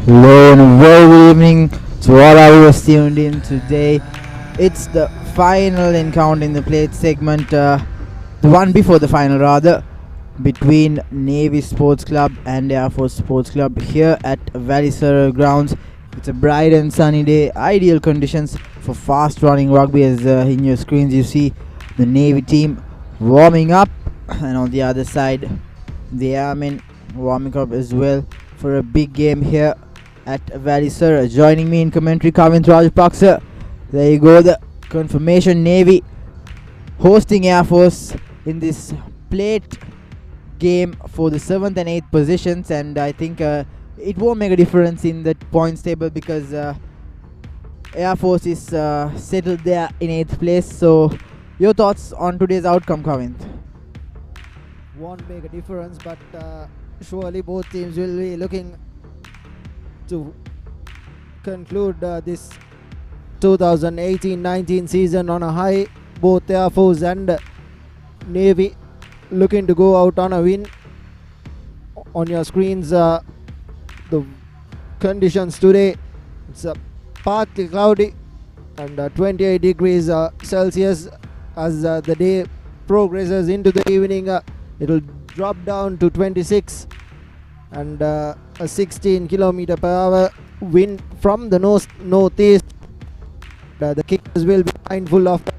Hello and a very good evening to all our viewers tuned in today. It's the final encounter in the plate segment, the one before the final rather, between Navy Sports Club and Air Force Sports Club here at Valisara grounds. It's a bright and sunny day, ideal conditions for fast running rugby as in your screens you see the Navy team warming up, and on the other side the Airmen warming up as well for a big game here at Valisara. Joining me in commentary, Kavin Rajapaksa. There you go, the confirmation. Navy hosting Air Force in this plate game for the 7th and 8th positions, and I think it won't make a difference in the points table because Air Force is settled there in 8th place. So your thoughts on today's outcome, Kavin? Won't make a difference, but surely both teams will be looking to conclude this 2018-19 season on a high. Both Air Force and Navy looking to go out on a win. On your screens, the conditions today, it's partly cloudy and 28 degrees Celsius. As the day progresses into the evening, it will drop down to 26, and a 16 km/h wind from the northeast. The kickers will be mindful of that.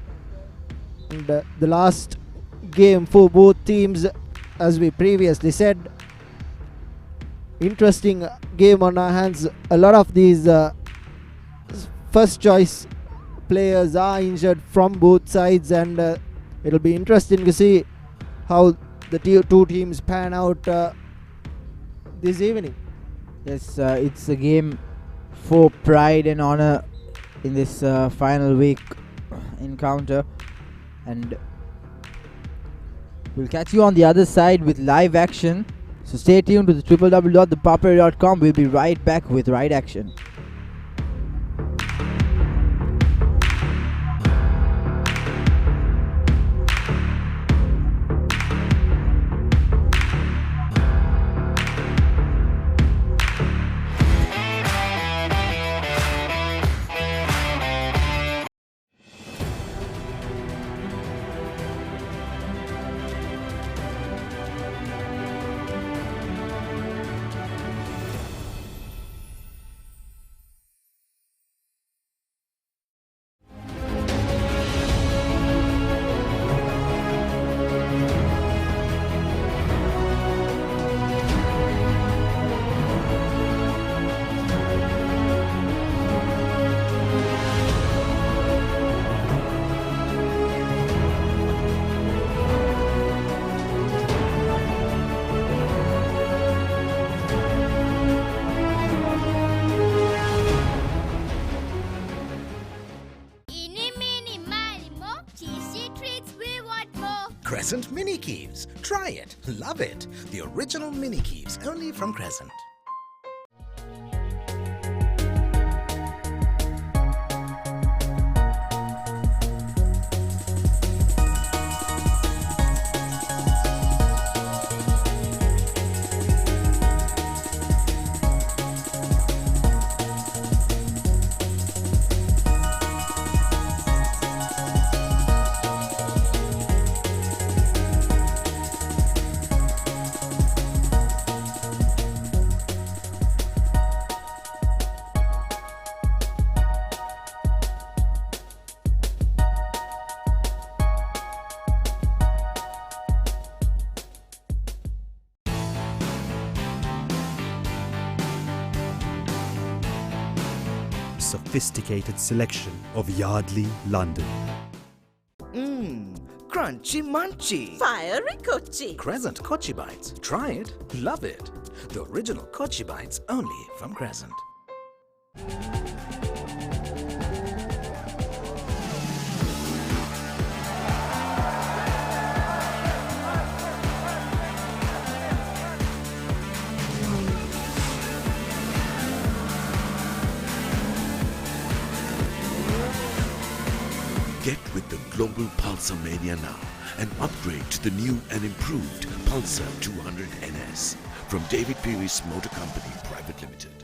And the last game for both teams, as we previously said, interesting game on our hands. A lot of these first choice players are injured from both sides, and it'll be interesting to see how the two teams pan out this evening. Yes, it's a game for pride and honor in this final week encounter, and we'll catch you on the other side with live action. So stay tuned to the www.thepapare.com. We'll be right back with Right Action. Crescent Mini Keeves. Try it. Love it. The original Mini Keeves, only from Crescent. Sophisticated selection of Yardley, London. Crunchy munchy. Fiery Kochi. Crescent Kochi Bites. Try it. Love it. The original Kochi Bites, only from Crescent. Get with the global Pulsar Mania now and upgrade to the new and improved Pulsar 200 NS from David Peary's Motor Company Private Limited.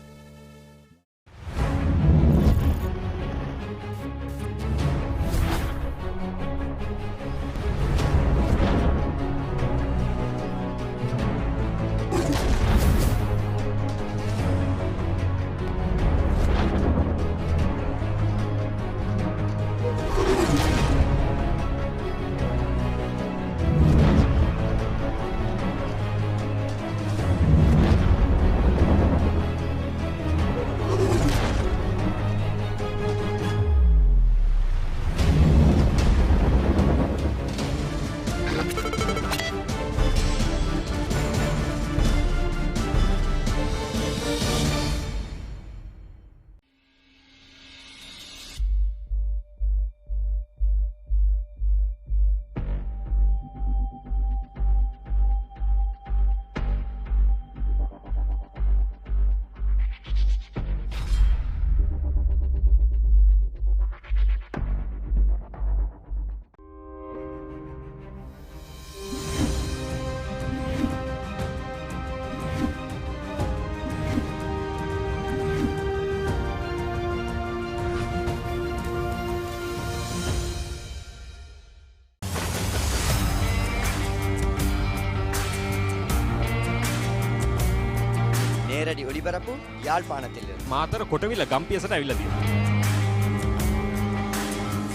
නේරඩි ඔලිබරපු යාල්පානතිල්ල Matara කොටවිල ගම්පියසට ඇවිල්ලා තියෙනවා.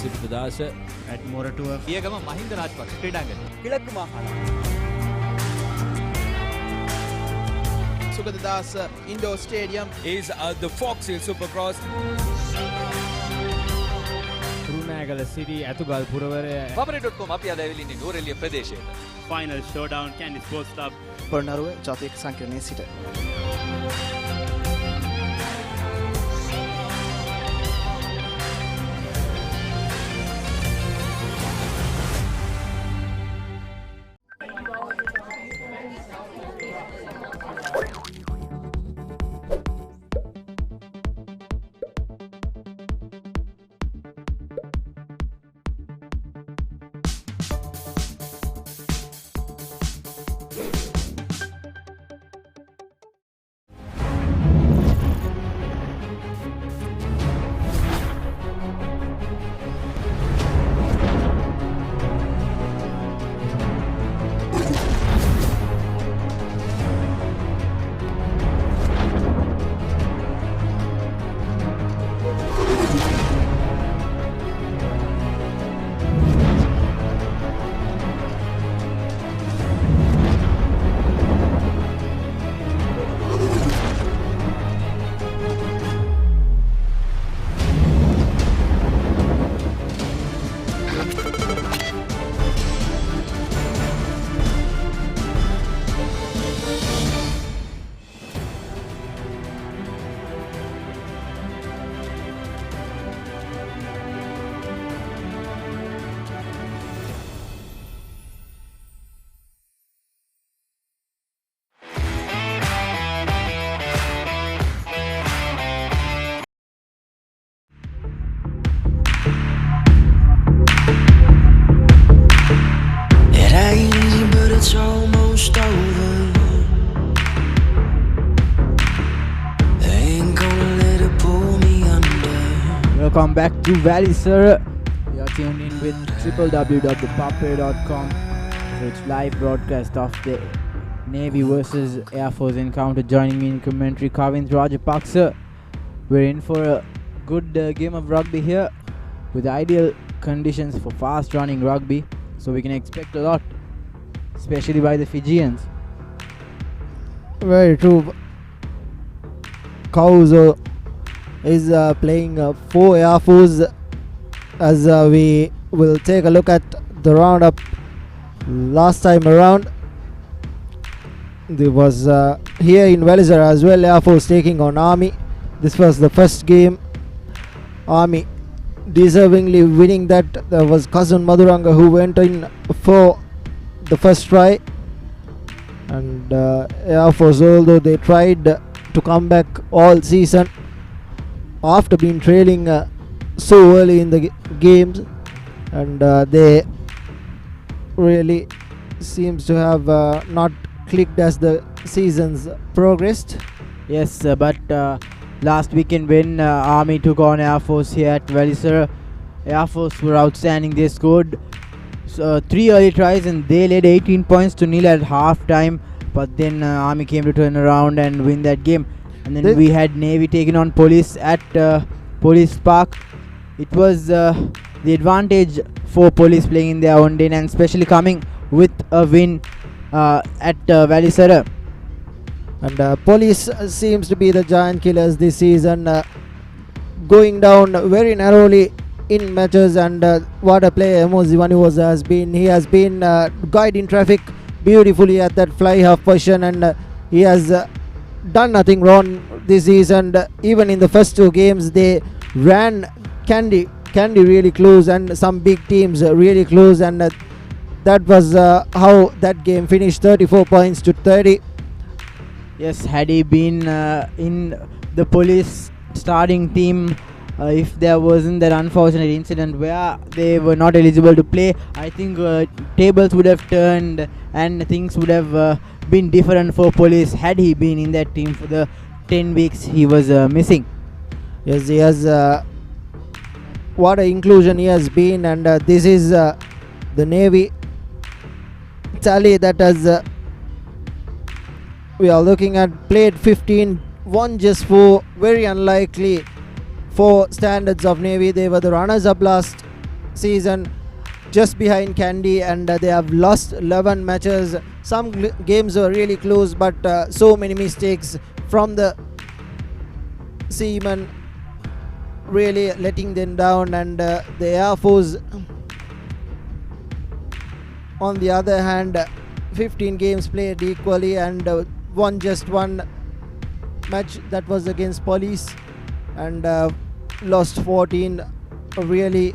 සිරිතදාස ඇඩ්මෝරටුව පියගම මහින්ද රාජපක්ෂ ක්‍රීඩාංගණය කිලක්කු මාහල Sugadadasa Indoor Stadium is the Fox Hill Supercross. Kurunegala සිටි ඇතුගල් පුරවරය papare.com අපි අද ඇවිල්ලා ඉන්නේ නෝරෙලිය ප්‍රදේශයට. Final showdown Candy Sports Club. Polonnaruwa ජාතික සංකීර්ණයේ සිට Welcome back to Valley Sir. You are tuned in with www.ThePapare.com. It's live broadcast of the Navy versus Air Force encounter. Joining me in commentary, Kavin Rajapaksa. We're in for a good game of rugby here with ideal conditions for fast running rugby. So we can expect a lot, especially by the Fijians. Very true. Kauzo is playing for Air Force as we will take a look at the roundup last time around. There was here in Velisar as well, Air Force taking on Army. This was the first game. Army deservingly winning that. There was Cousin Maduranga who went in for the first try, and Air Force, although they tried to come back all season after being trailing so early in the games, and they really seems to have not clicked as the seasons progressed. Yes, but last weekend when Army took on Air Force here at Velisar, Air Force were outstanding. They scored 3 early tries and they led 18 points to nil at half time, but then Army came to turn around and win that game. And then we had Navy taking on Police at Police Park. It was the advantage for Police playing in their own day and especially coming with a win at Velisar. And Police seems to be the giant killers this season, going down very narrowly in matches. And what a player Emozivanu has been. He has been guiding traffic beautifully at that fly half position, and he has done nothing wrong this season. Even in the first 2 games they ran Candy really close and some big teams really close, and that was how that game finished, 34 points to 30. Yes, had he been in the Police starting team, if there wasn't that unfortunate incident where they were not eligible to play, I think tables would have turned and things would have been different for Police had he been in that team for the 10 weeks he was missing. Yes, he has what an inclusion he has been, and this is the Navy tally that has we are looking at played 15, won just 4. Very unlikely for standards of Navy. They were the runners-up last season, just behind Kandy, and they have lost 11 matches. Some games were really close, but so many mistakes from the Seamen really letting them down, and the Air Force on the other hand 15 games played equally and won just one match, that was against Police, and lost 14. A really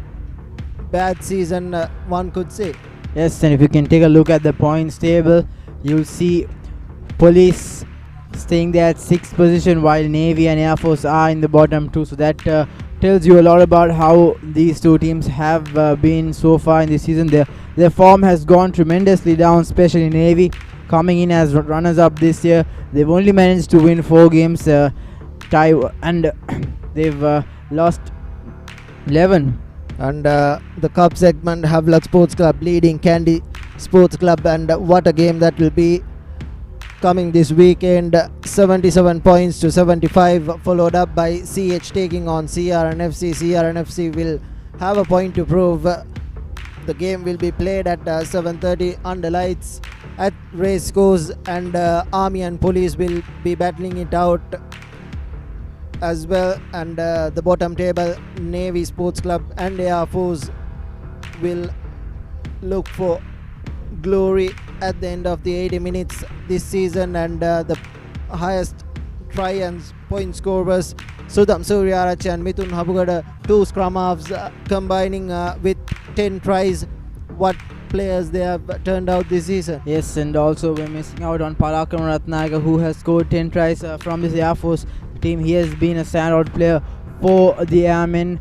bad season, one could say. Yes, and if you can take a look at the points table, you'll see Police staying there at 6th position while Navy and Air Force are in the bottom 2. So that tells you a lot about how these two teams have been so far in this season. Their form has gone tremendously down, especially Navy coming in as runners-up this year. They've only managed to win 4 games, and they've lost 11. And the cup segment, Havelock Sports Club leading Kandy Sports Club, and what a game that will be coming this weekend. 77 points to 75, followed up by CH taking on CRNFC. CRNFC will have a point to prove. The game will be played at 7:30 under lights at race course, and Army and Police will be battling it out as well. And the bottom table, Navy Sports Club and Air Force will look for glory at the end of the 80 minutes this season, and the highest try and point scorers Sudham Suryarach and Mithun Habugada, 2 scrum halves, combining with 10 tries. What players they have turned out this season. Yes, and also we're missing out on Parakram Ratnaga, who has scored 10 tries from this Air Force team. He has been a standout player for the Airmen.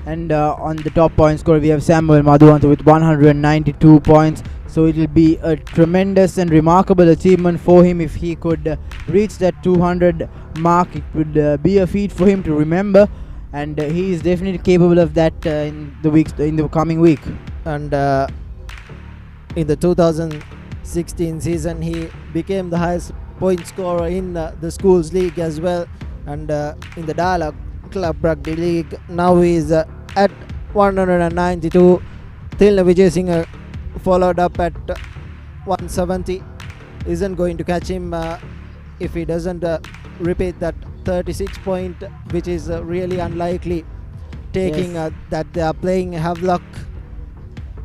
And on the top point scorer we have Samuel Madhuvantu with 192 points. So it will be a tremendous and remarkable achievement for him if he could reach that 200 mark. It would be a feat for him to remember, and he is definitely capable of that in the coming week. And in the 2016 season he became the highest point scorer in the schools league as well, and in the Dialogue Club Rugby League now he is at 192. Thilna Vijay Singh followed up at 170. Isn't going to catch him if he doesn't repeat that 36 point, which is really unlikely, taking that they are playing Havelock.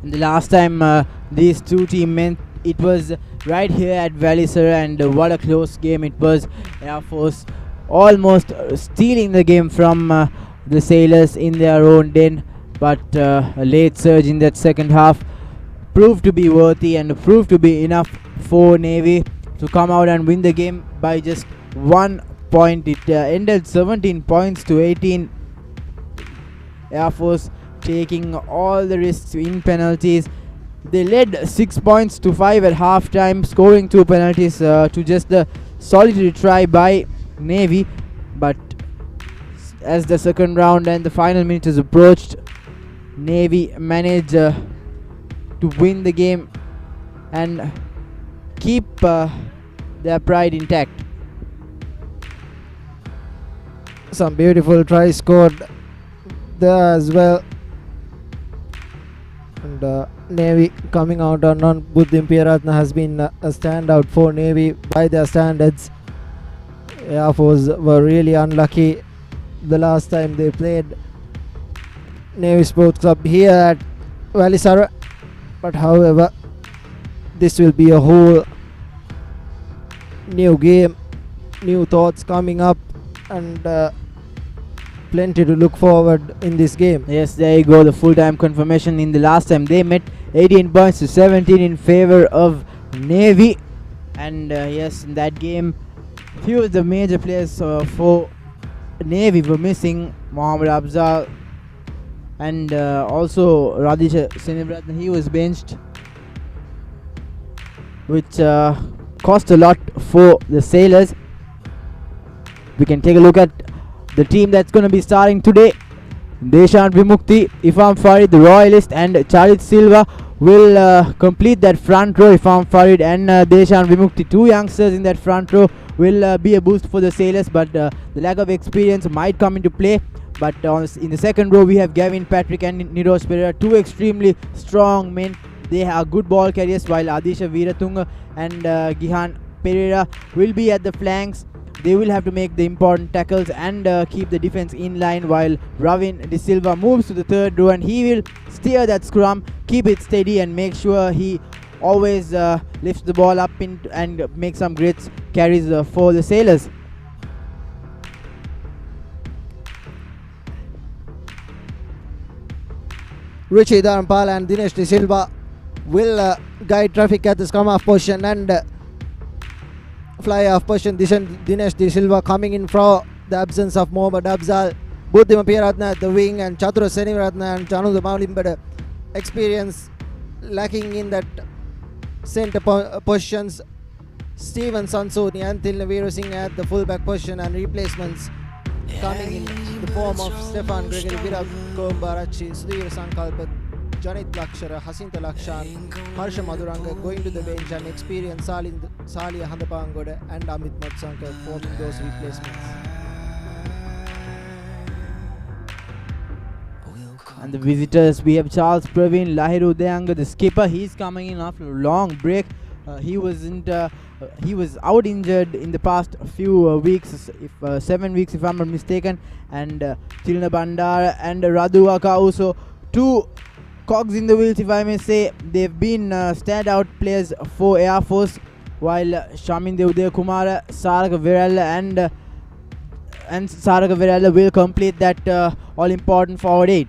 And the last time these two teams met, it was right here at Valisara, and what a close game it was. Air Force almost stealing the game from the Sailors in their own den, but a late surge in that second half proved to be worthy and proved to be enough for Navy to come out and win the game by just 1 point. It ended 17 points to 18. Air Force taking all the risks in penalties. They led 6 points to 5 at half time, scoring 2 penalties to just the solitary try by Navy. But as the second round and the final minutes approached, Navy managed to win the game and keep their pride intact. Some beautiful tries scored there as well, and Navy coming out on Buddhim Piyaratna has been a standout for Navy by their standards. Air Force were really unlucky the last time they played Navy Sports Club here at Valisara, but however this will be a whole new game, new thoughts coming up, and plenty to look forward in this game. Yes, there you go, the full-time confirmation. In the last time they met, 18 points to 17 in favor of Navy, and yes, in that game few of the major players for Navy were missing. Mohammad Afzal and also Radhisha Sinibratna, he was benched, which cost a lot for the Sailors. We can take a look at the team that's going to be starting today. Deshan Vimukti, Ifam Farid, the Royalist, and Charit Silva will complete that front row. Ifam Farid and Deshan Vimukti, two youngsters in that front row, will be a boost for the Sailors, but the lack of experience might come into play. But in the second row, we have Gavin Patrick and Nirosh Pereira, two extremely strong men. They have good ball carriers, while Adisha Veeratunga and Gihan Pereira will be at the flanks. They will have to make the important tackles and keep the defense in line, while Ravin De Silva moves to the third row and he will steer that scrum, keep it steady and make sure he always lifts the ball up and make some great carries for the Sailors. Richie Dharampal and Dinesh De Silva will guide traffic at the scrum half position and fly half position. Dinesh De Silva coming in from the absence of Mohammad Afzal. Buddhima Piyaratna at the wing and Chatura Senivaratna and Chanu the Maulimbada. Experience lacking in that center positions. Steven Sansoni and Tilnavira Singh at the fullback position, and replacements coming in the form of Stefan Gregory, Virat Kombarachi, Sudhir Sankalpat, Janit Lakshara, Hasinta Lakshan, Harsha Maduranga going to the bench, and experience Salia Handapangoda and Amit Matsankar forming those replacements. And the visitors, we have Charles Praveen Lahiru Deanga, the skipper. He's coming in after a long break. He was out injured in the past few weeks, 7 weeks if I'm not mistaken. And Tilna Bandara and Radu Akauso, two cogs in the wheels if I may say. They've been standout players for Air Force, while Shamin Devdeo Kumara, Saraka Virala and Saraka Virala will complete that all-important forward 8.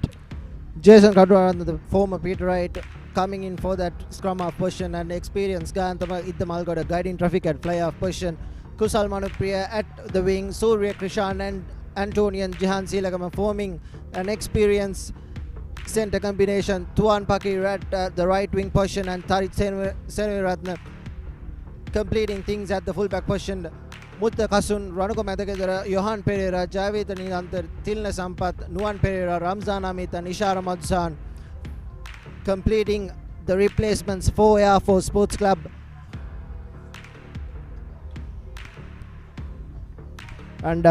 Jason Kadwaran, the former Peter Wright, coming in for that scrum half position, and experienced Gantama Iddamalgoda guiding traffic at fly half position. Kusal Manupriya at the wing, Surya Krishan and Antonian Jihan Silagama forming an experienced center combination. Tuan Pakir at the right wing position, and Tarit Senviratna completing things at the fullback position. Mutta Kasun, Ranuko Madagedara, Johan Pereira, Javed Nilantar, Tilna Sampat, Nuan Pereira, Ramzan Amit and Ishara Madsan completing the replacements for Air Force Sports Club. And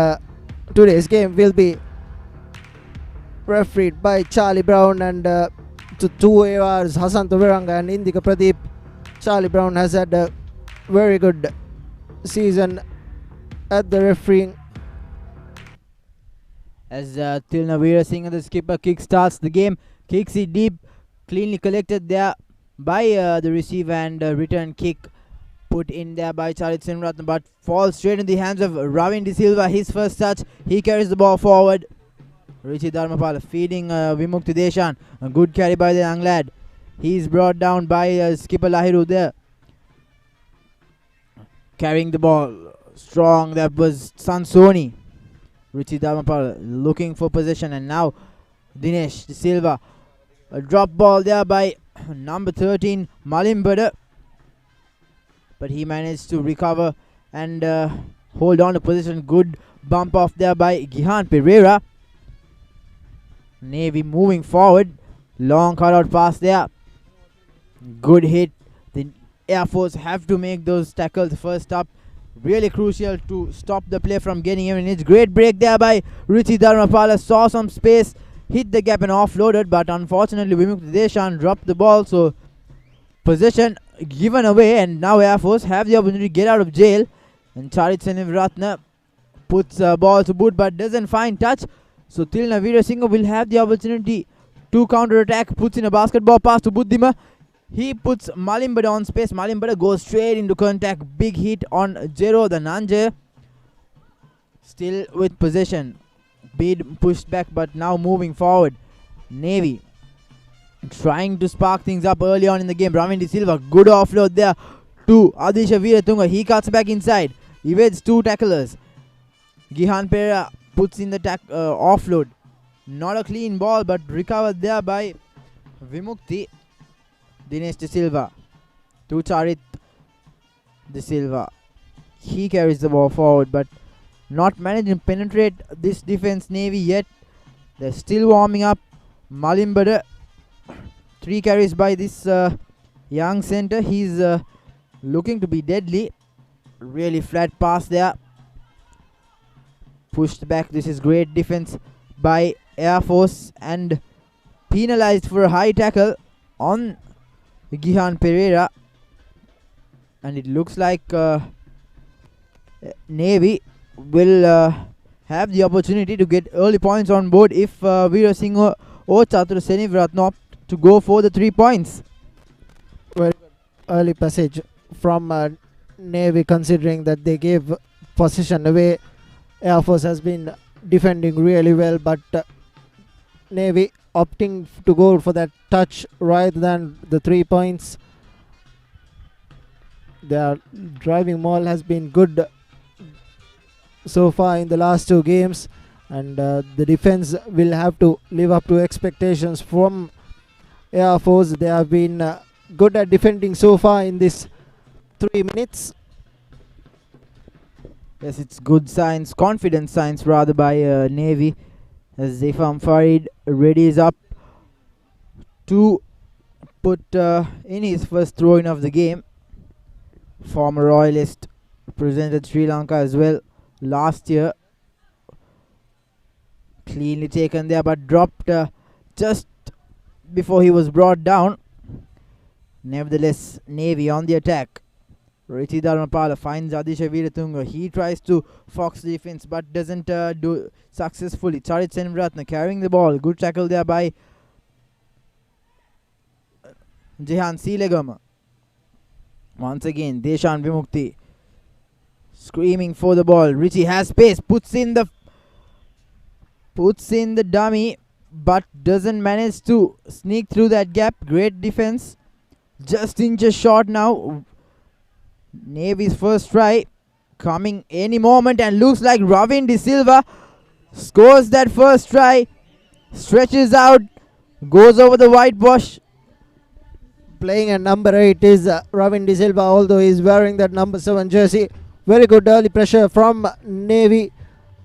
today's game will be refereed by Charlie Brown, and to 2 ARs, Hasan Taviranga and Indika Pradeep. Charlie Brown has had a very good season at the refereeing. As Tilna Veera Singh, the skipper, kick starts the game, kicks it deep, cleanly collected there by the receiver, and return kick put in there by Charit Senratna, but falls straight in the hands of Ravin De Silva. His first touch, he carries the ball forward. Richie Dharmapal feeding Vimukti Deshan, a good carry by the young lad. He's brought down by skipper Lahiru there, carrying the ball strong. That was Sansoni. Richie Dharmapal looking for possession, and now Dinesh De Silva. A drop ball there by number 13 Malimbada, but he managed to recover and hold on to position. Good bump off there by Gihan Pereira. Navy moving forward, long cutout pass there, good hit. The Air Force have to make those tackles first up, really crucial to stop the play from getting even. It's great break there by Richie Dharmapala, saw some space, hit the gap and offloaded, but unfortunately Vimukti Deshan dropped the ball, so possession given away, and now Air Force have the opportunity to get out of jail. And Charit Senivratna puts ball to boot but doesn't find touch, so Tilna Veera Singh will have the opportunity to counter attack. Puts in a basketball pass to Buddhima. He puts Malimbada on space. Malimbada goes straight into contact. Big hit on Jero the Nanje. Still with possession. Bid pushed back, but now moving forward. Navy trying to spark things up early on in the game. Ravin De Silva, good offload there to Adisha Veeratunga. He cuts back inside, evades two tacklers. Gihan Pereira puts in the offload. Not a clean ball, but recovered there by Vimukti. Dinesh De Silva to Charit De Silva. He carries the ball forward, but not managing to penetrate this defense Navy yet. They're still warming up. Malimbada, 3 carries by this young center. He's looking to be deadly. Really flat pass there. Pushed back. This is great defense by Air Force and penalized for a high tackle on Gihan Pereira. And it looks like Navy will have the opportunity to get early points on board if Veera Singh or Chatura Senivratna opt to go for the 3 points. Very good early passage from Navy, considering that they gave possession away. Air Force has been defending really well, but Navy opting to go for that touch rather than the 3 points. Their driving maul has been good so far in the last 2 games, and the defense will have to live up to expectations from Air Force. They have been good at defending so far in this 3 minutes. Yes, it's good signs, confident signs rather by Navy, as Zefam Farid readies up to put in his first throw-in of the game. Former Royalist, presented Sri Lanka as well last year. Cleanly taken there, but dropped just before he was brought down. Nevertheless, Navy on the attack. Richi Dharmapala finds Adisha Veeratunga. He tries to fox the defense but doesn't do successfully. Charit Senvratna carrying the ball. Good tackle there by Jehan Seelegama. Once again, Deshan Vimukti screaming for the ball. Richie has space, puts in the dummy, but doesn't manage to sneak through that gap. Great defense. Just inches short now. Navy's first try coming any moment, and looks like Ravin De Silva scores that first try. Stretches out, goes over the whitewash. Playing at number 8 is Ravin De Silva, although he is wearing that number 7 jersey. Very good early pressure from Navy.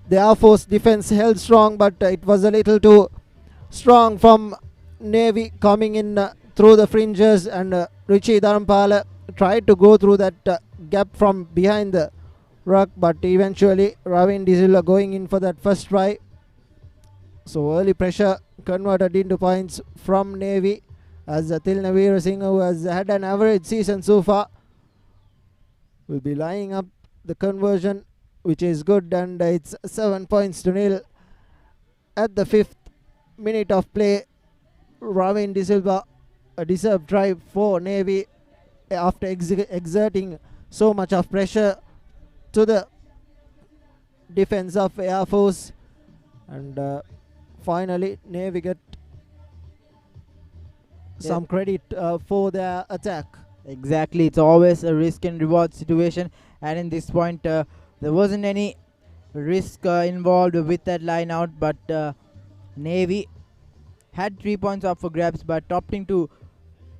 The Air Force defense held strong, but it was a little too strong from Navy coming in through the fringes, and Richie Dharampala tried to go through that gap from behind the ruck, but eventually Ravin De Silva going in for that first try. So early pressure converted into points from Navy, as Tilna Veerasinghe, who has had an average season so far, will be lining up the conversion, which is good, and it's 7 points to nil at the 5th minute of play. Ravin De Silva, a deserved try for Navy after exerting so much of pressure to the defense of Air Force, and finally Navy get some credit for their attack. Exactly, it's always a risk and reward situation, and in this point there wasn't any risk involved with that line out, but Navy had 3 points up for grabs, but opting to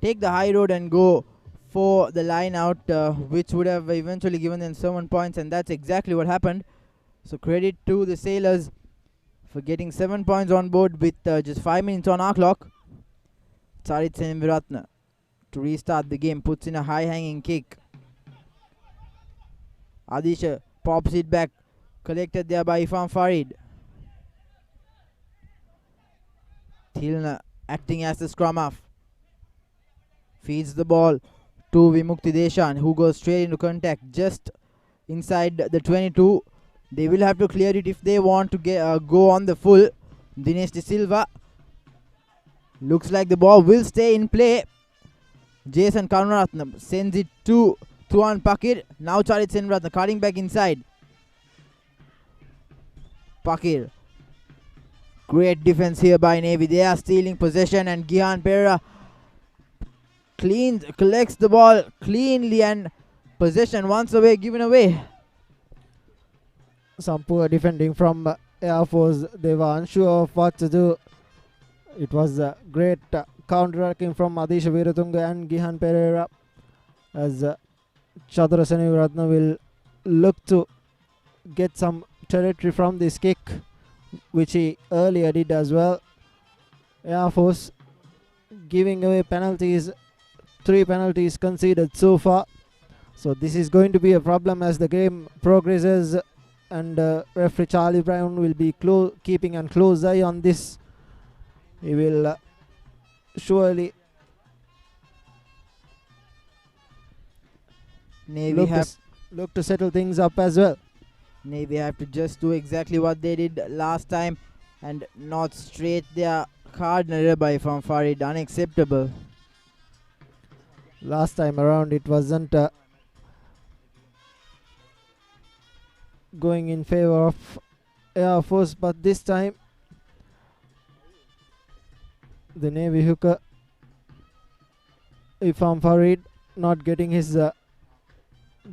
take the high road and go for the line out, which would have eventually given them 7 points, and that's exactly what happened. So credit to the Sailors for getting 7 points on board with just 5 minutes on our clock. Charit Senviratna to restart the game puts in a high hanging kick. Adisha pops it back, collected there by Ifan Farid. Tilna acting as the scrum half, feeds the ball to Vimukti Deshan, who goes straight into contact just inside the 22. They will have to clear it if they want to go on the full. Dinesh De Silva, looks like the ball will stay in play. Jason Karunaratnam sends it to Tuan Pakir. Now Charit Senratna cutting back inside. Pakir, great defense here by Navy. They are stealing possession, and Gihan Pereira collects the ball cleanly, and possession once away, given away. Some poor defending from Air Force. They were unsure of what to do. It was a great counter-attacking from Adisha Veeratunga and Gihan Pereira, as Chatura Senivratna will look to get some territory from this kick. which he earlier did as well. Air Force giving away penalties, 3 penalties conceded so far. So this is going to be a problem as the game progresses, and referee Charlie Brown will be keeping a close eye on this. He will surely Navy look to settle things up as well. Navy have to just do exactly what they did last time and not straight their cardinal error by from Farid. Unacceptable. Last time around it wasn't going in favor of Air Force, but this time the Navy hooker Ifam Farid not getting his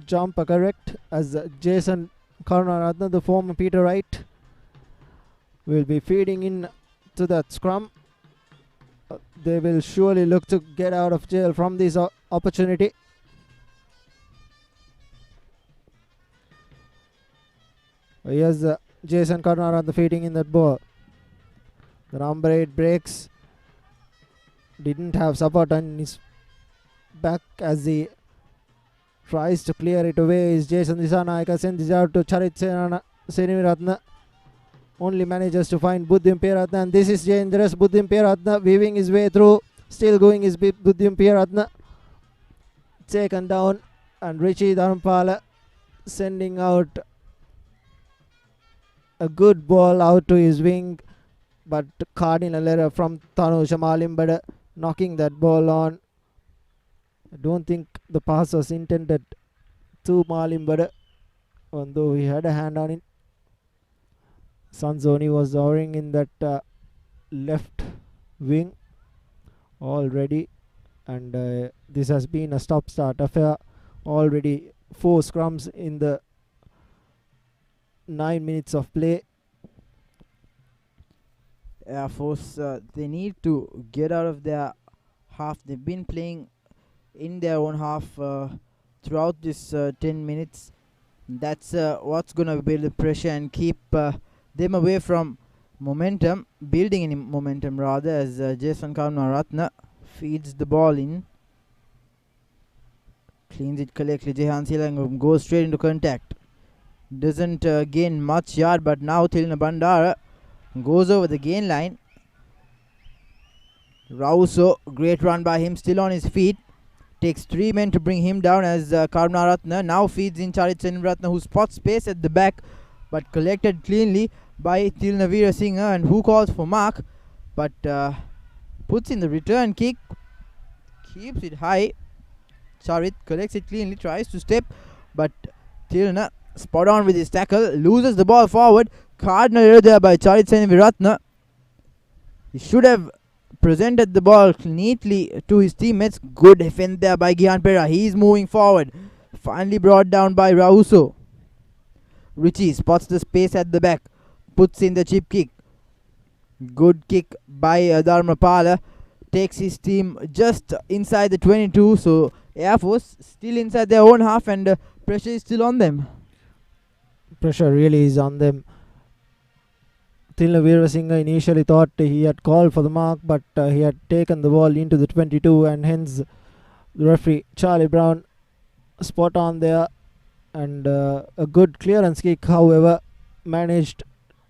jumper correct, as Jason Karunaratne, the former Peter Wright, will be feeding in to that scrum. They will surely look to get out of jail from this opportunity. Here's Jason Karunaratne feeding in that ball. The number 8 breaks. Didn't have support on his back as he tries to clear it away. Is Jason Disanayaka, sends it out to Charit Seniviratne. Only manages to find Buddhim Peratne, and this is dangerous. Buddhim Peratne weaving his way through. Still going is Buddhim Peratne. Taken down, and Richie Dharampala sending out a good ball out to his wing, but cardinal error from Tanusha Malimbada knocking that ball on. I don't think the pass was intended to Malimbada, although he had a hand on it. Sanzoni was hovering in that left wing already, and this has been a stop-start affair. Already 4 scrums in the 9 minutes of play. Air Force, they need to get out of their half. They've been playing in their own half throughout this 10 minutes. That's what's going to build the pressure and keep them away from momentum, building any momentum rather, as Jason Karunaratne feeds the ball in. Cleans it correctly. Jehan Silangam goes straight into contact. Doesn't gain much yard, but now Tilna Bandara goes over the gain line. Rauso, great run by him, still on his feet. Takes 3 men to bring him down as Karunaratne now feeds in Charit Seniviratne, who spots space at the back, but collected cleanly by Tilna Veerasinghe, and who calls for mark, but puts in the return kick, keeps it high. Charit collects it cleanly, tries to step, but Tilna spot on with his tackle, loses the ball forward. Cardinal error there by Charit Seniviratne. He should have presented the ball neatly to his teammates. Good defend there by Gian Pera. He is moving forward. Finally brought down by Rauso. Richie spots the space at the back, puts in the chip kick. Good kick by Dharmapala. Takes his team just inside the 22. So Air Force still inside their own half, and pressure is still on them. Pressure really is on them. Tilna Veerasinghe initially thought he had called for the mark, but he had taken the ball into the 22, and hence the referee Charlie Brown spot on there, and a good clearance kick, however, managed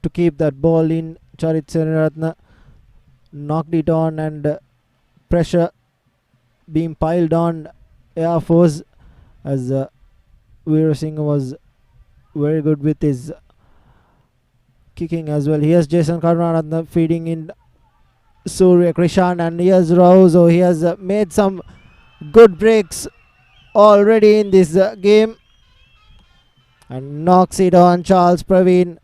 to keep that ball in. Charit Seniviratne knocked it on, and pressure being piled on Air Force, as Veerasinghe was very good with his kicking as well. Here's Jason Karunaratne feeding in Surya Krishan, and here's Rauso. He has made some good breaks already in this game, and knocks it on Charles Praveen.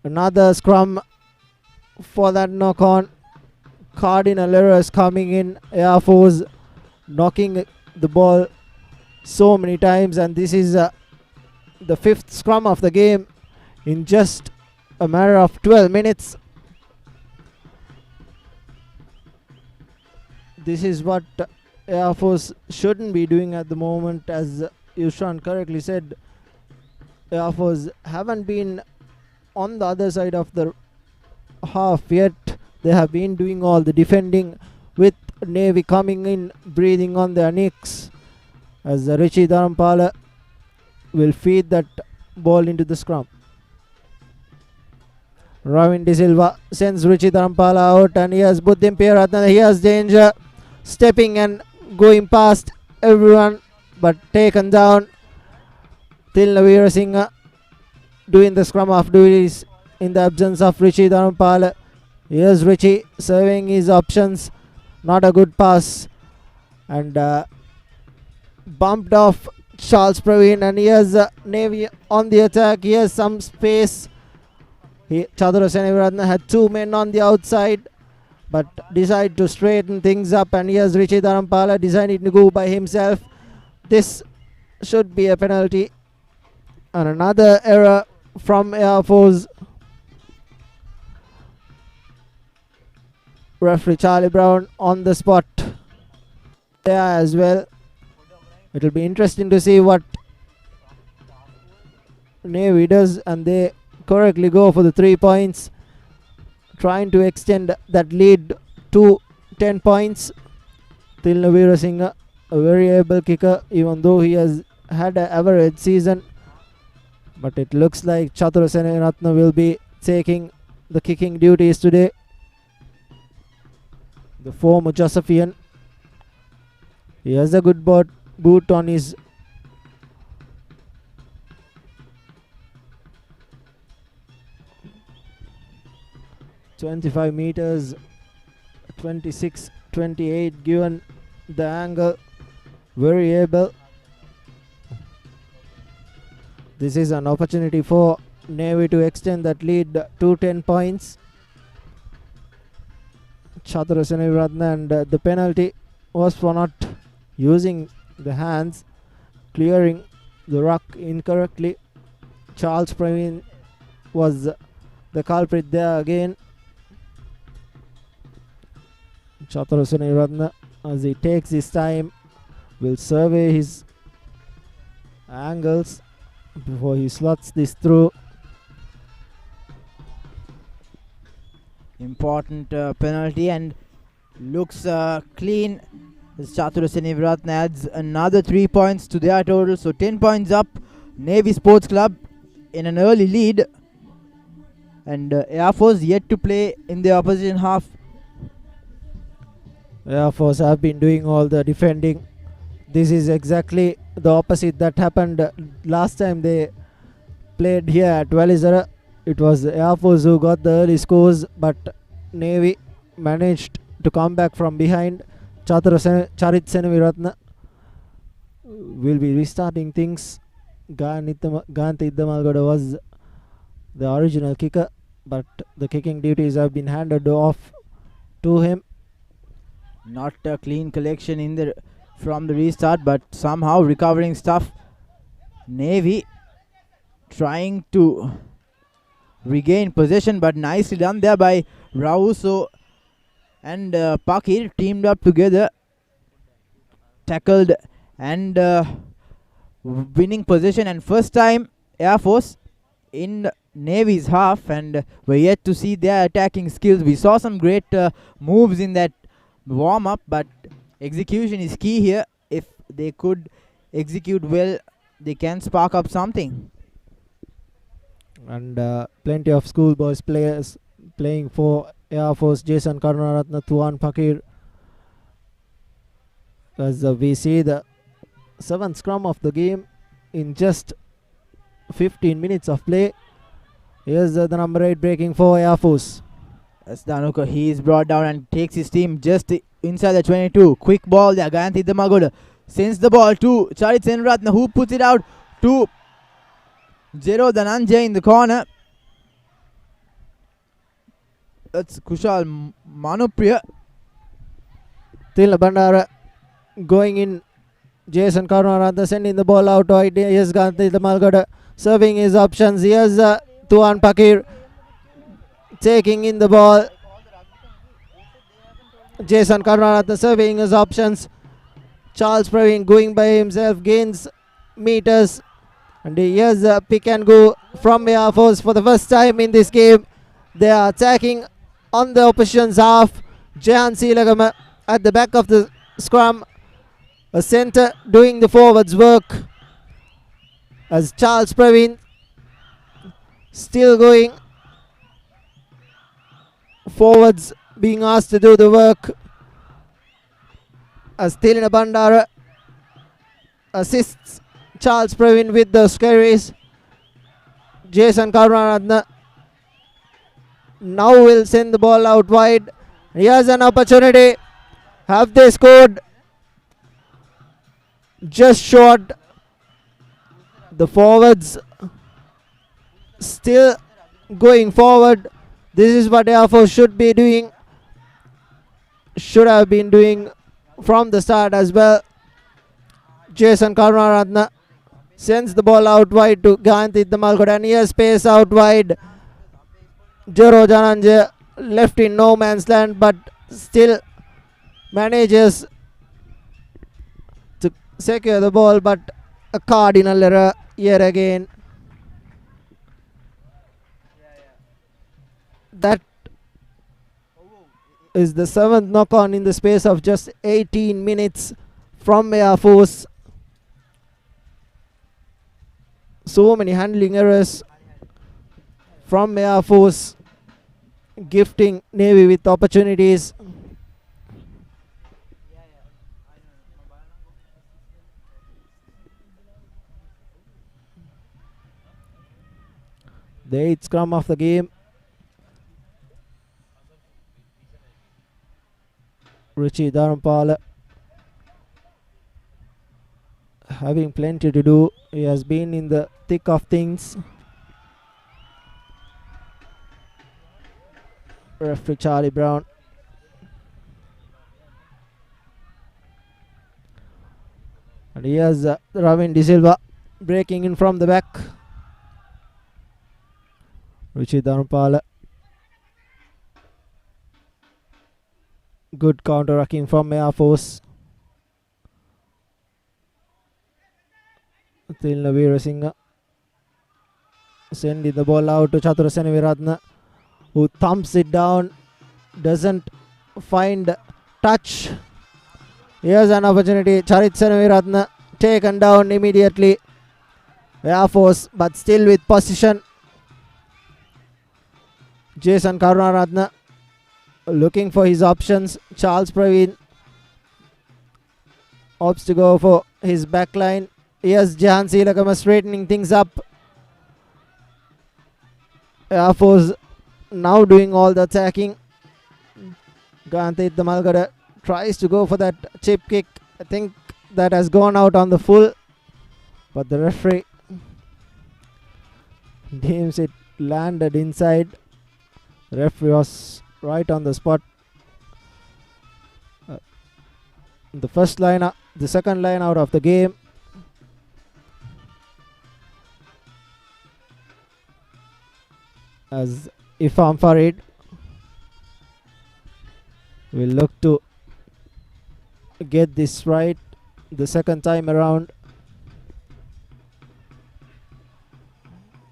Another scrum for that knock on. Cardinal errors coming in. Air Force knocking the ball so many times, and this is the 5th scrum of the game in just a matter of 12 minutes. This is what Air Force shouldn't be doing at the moment. As Yushan correctly said, Air Force haven't been on the other side of the half, yet they have been doing all the defending, with Navy coming in, breathing on their necks, as Richie Dharampala will feed that ball into the scrum. Ravin De Silva sends Richie Dharampala out, and here's Buddhim Peyaratna. Here's danger, stepping and going past everyone, but taken down. Tilna Veerasinghe doing the scrum half duties in the absence of Richie Dharampala. Here's Richie serving his options. Not a good pass, and bumped off Charles Praveen, and here's Navy on the attack. Here's some space. Chandra Seneviratne had two men on the outside, but decided to straighten things up, and here's Richie Dharampala deciding to go by himself. This should be a penalty, and another error from Air Force. Referee Charlie Brown on the spot there as well. It will be interesting to see what Navy does, and they correctly go for the 3 points, trying to extend that lead to 10 points. Tilna Veerasinghe, a very able kicker, even though he has had an average season, but it looks like Chatura Seneviratne will be taking the kicking duties today. The former Josephian, he has a good boot on his .25 meters, 26-28 given the angle. Very able. This is an opportunity for Navy to extend that lead to 10 points. Chatura Seneviratne, and the penalty was for not using the hands, clearing the ruck incorrectly. Charles Praveen was the culprit there again. Chatura Seneviratne, as he takes his time, will survey his angles before he slots this through. Important penalty, and looks clean. As Chatura Seneviratne adds another 3 points to their total, so 10 points up. Navy Sports Club in an early lead, and Air Force yet to play in the opposition half. Air Force have been doing all the defending. This is exactly the opposite that happened last time they played here at Valisara. It was Air Force who got the early scores, but Navy managed to come back from behind. Charit Seneviratne will be restarting things. Ganta Iddamalgoda was the original kicker, but the kicking duties have been handed off to him. Not a clean collection in the from the restart, but somehow recovering stuff. Navy trying to regain possession, but nicely done there by Rauso and Pakir, teamed up together, tackled and winning possession, and first time Air Force in Navy's half, and we're yet to see their attacking skills. We saw some great moves in that warm up, but execution is key here. If they could execute well, they can spark up something. And plenty of schoolboys players playing for Air Force. Jason Karunaratne, Tuan Pakir, as we see the 7th scrum of the game in just 15 minutes of play. Here's the number 8 breaking for Air Force. As Danuka, he is brought down and takes his team just inside the 22. Quick ball there. Gayanthi Iddamalgoda sends the ball to Charit Seneviratne, who puts it out to Jero Dhananjay in the corner. That's Kushal Manupriya. Tilna Bandara going in. Jason Karunaratne sending the ball out wide. Here's Gayanthi Iddamalgoda serving his options. Here's Tuan Pakir taking in the ball. Jason Karunaratne serving his options. Charles Praveen going by himself, gains meters, And here's a pick and go from Air Force for the first time in this game. They are attacking on the opposition's half. Jahan Silagama at the back of the scrum. A centre doing the forwards work. As Charles Praveen still going. Forwards being asked to do the work. As Tilina Bandara assists Charles Praveen with the scaries. Jason Karunaratne now will send the ball out wide. Here's an opportunity. Have they scored? Just short. The forwards still going forward. This is what Air Force should be doing. Should have been doing from the start as well. Jason Karunaratne sends the ball out wide to Ganthi Damalkot, and here's space out wide. Jero Jananje left in no man's land, but still manages to secure the ball, but a cardinal error here again. That is the 7th knock-on in the space of just 18 minutes from Air Force. So many handling errors from Air Force, gifting Navy with opportunities. The 8th scrum of the game. Richie Dharampala having plenty to do. He has been in the thick of things. Referee Charlie Brown. And here's Ravin De Silva breaking in from the back. Richie Dharampala. Good counter-rucking from Air Force. Tilna Veerasinghe sending the ball out to Chatura Seneviratne, who thumps it down, doesn't find touch. Here's an opportunity. Charit Seneviratne taken down immediately. Air Force, but still with position. Jason Karunaratne looking for his options. Charles Praveen opts to go for his backline. Here's Jahan Silagama straightening things up. Air Force now doing all the attacking. Ganthi Damalkot tries to go for that chip kick. I think that has gone out on the full, but the referee deems it landed inside. The referee was right on the spot. The first line, the second line out of the game. As Ifam Farid will look to get this right the second time around.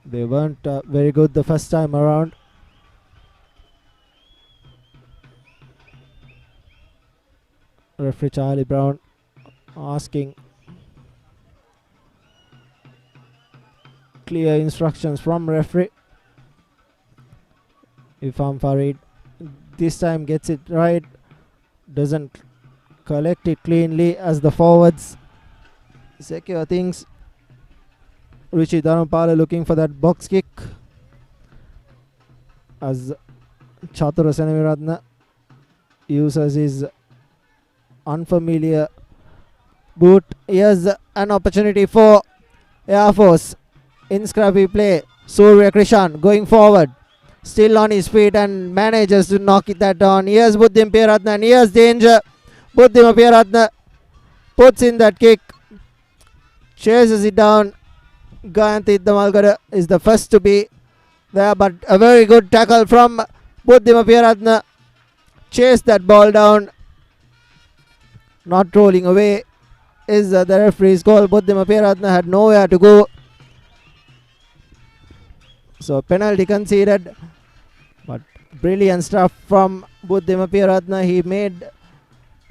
They weren't very good the first time around. Referee Charlie Brown asking clear instructions from referee. Ifam Farid this time gets it right, doesn't collect it cleanly as the forwards secure things. Richie Dharampala looking for that box kick as Chatura Seneviratne uses his unfamiliar boot. Here's an opportunity for Air Force in scrappy play. Surya Krishan going forward, still on his feet and manages to knock that down. Here's Buddhim Peeratne, and here's danger. Buddhim Peeratne puts in that kick, chases it down. Ganthi Damalkot is the first to be there, but a very good tackle from Buddhim Peeratne. Chase that ball down. Not rolling away is the referee's call. Buddhim Peeratne had nowhere to go. So penalty conceded, but brilliant stuff from Buddhimapiratna. He made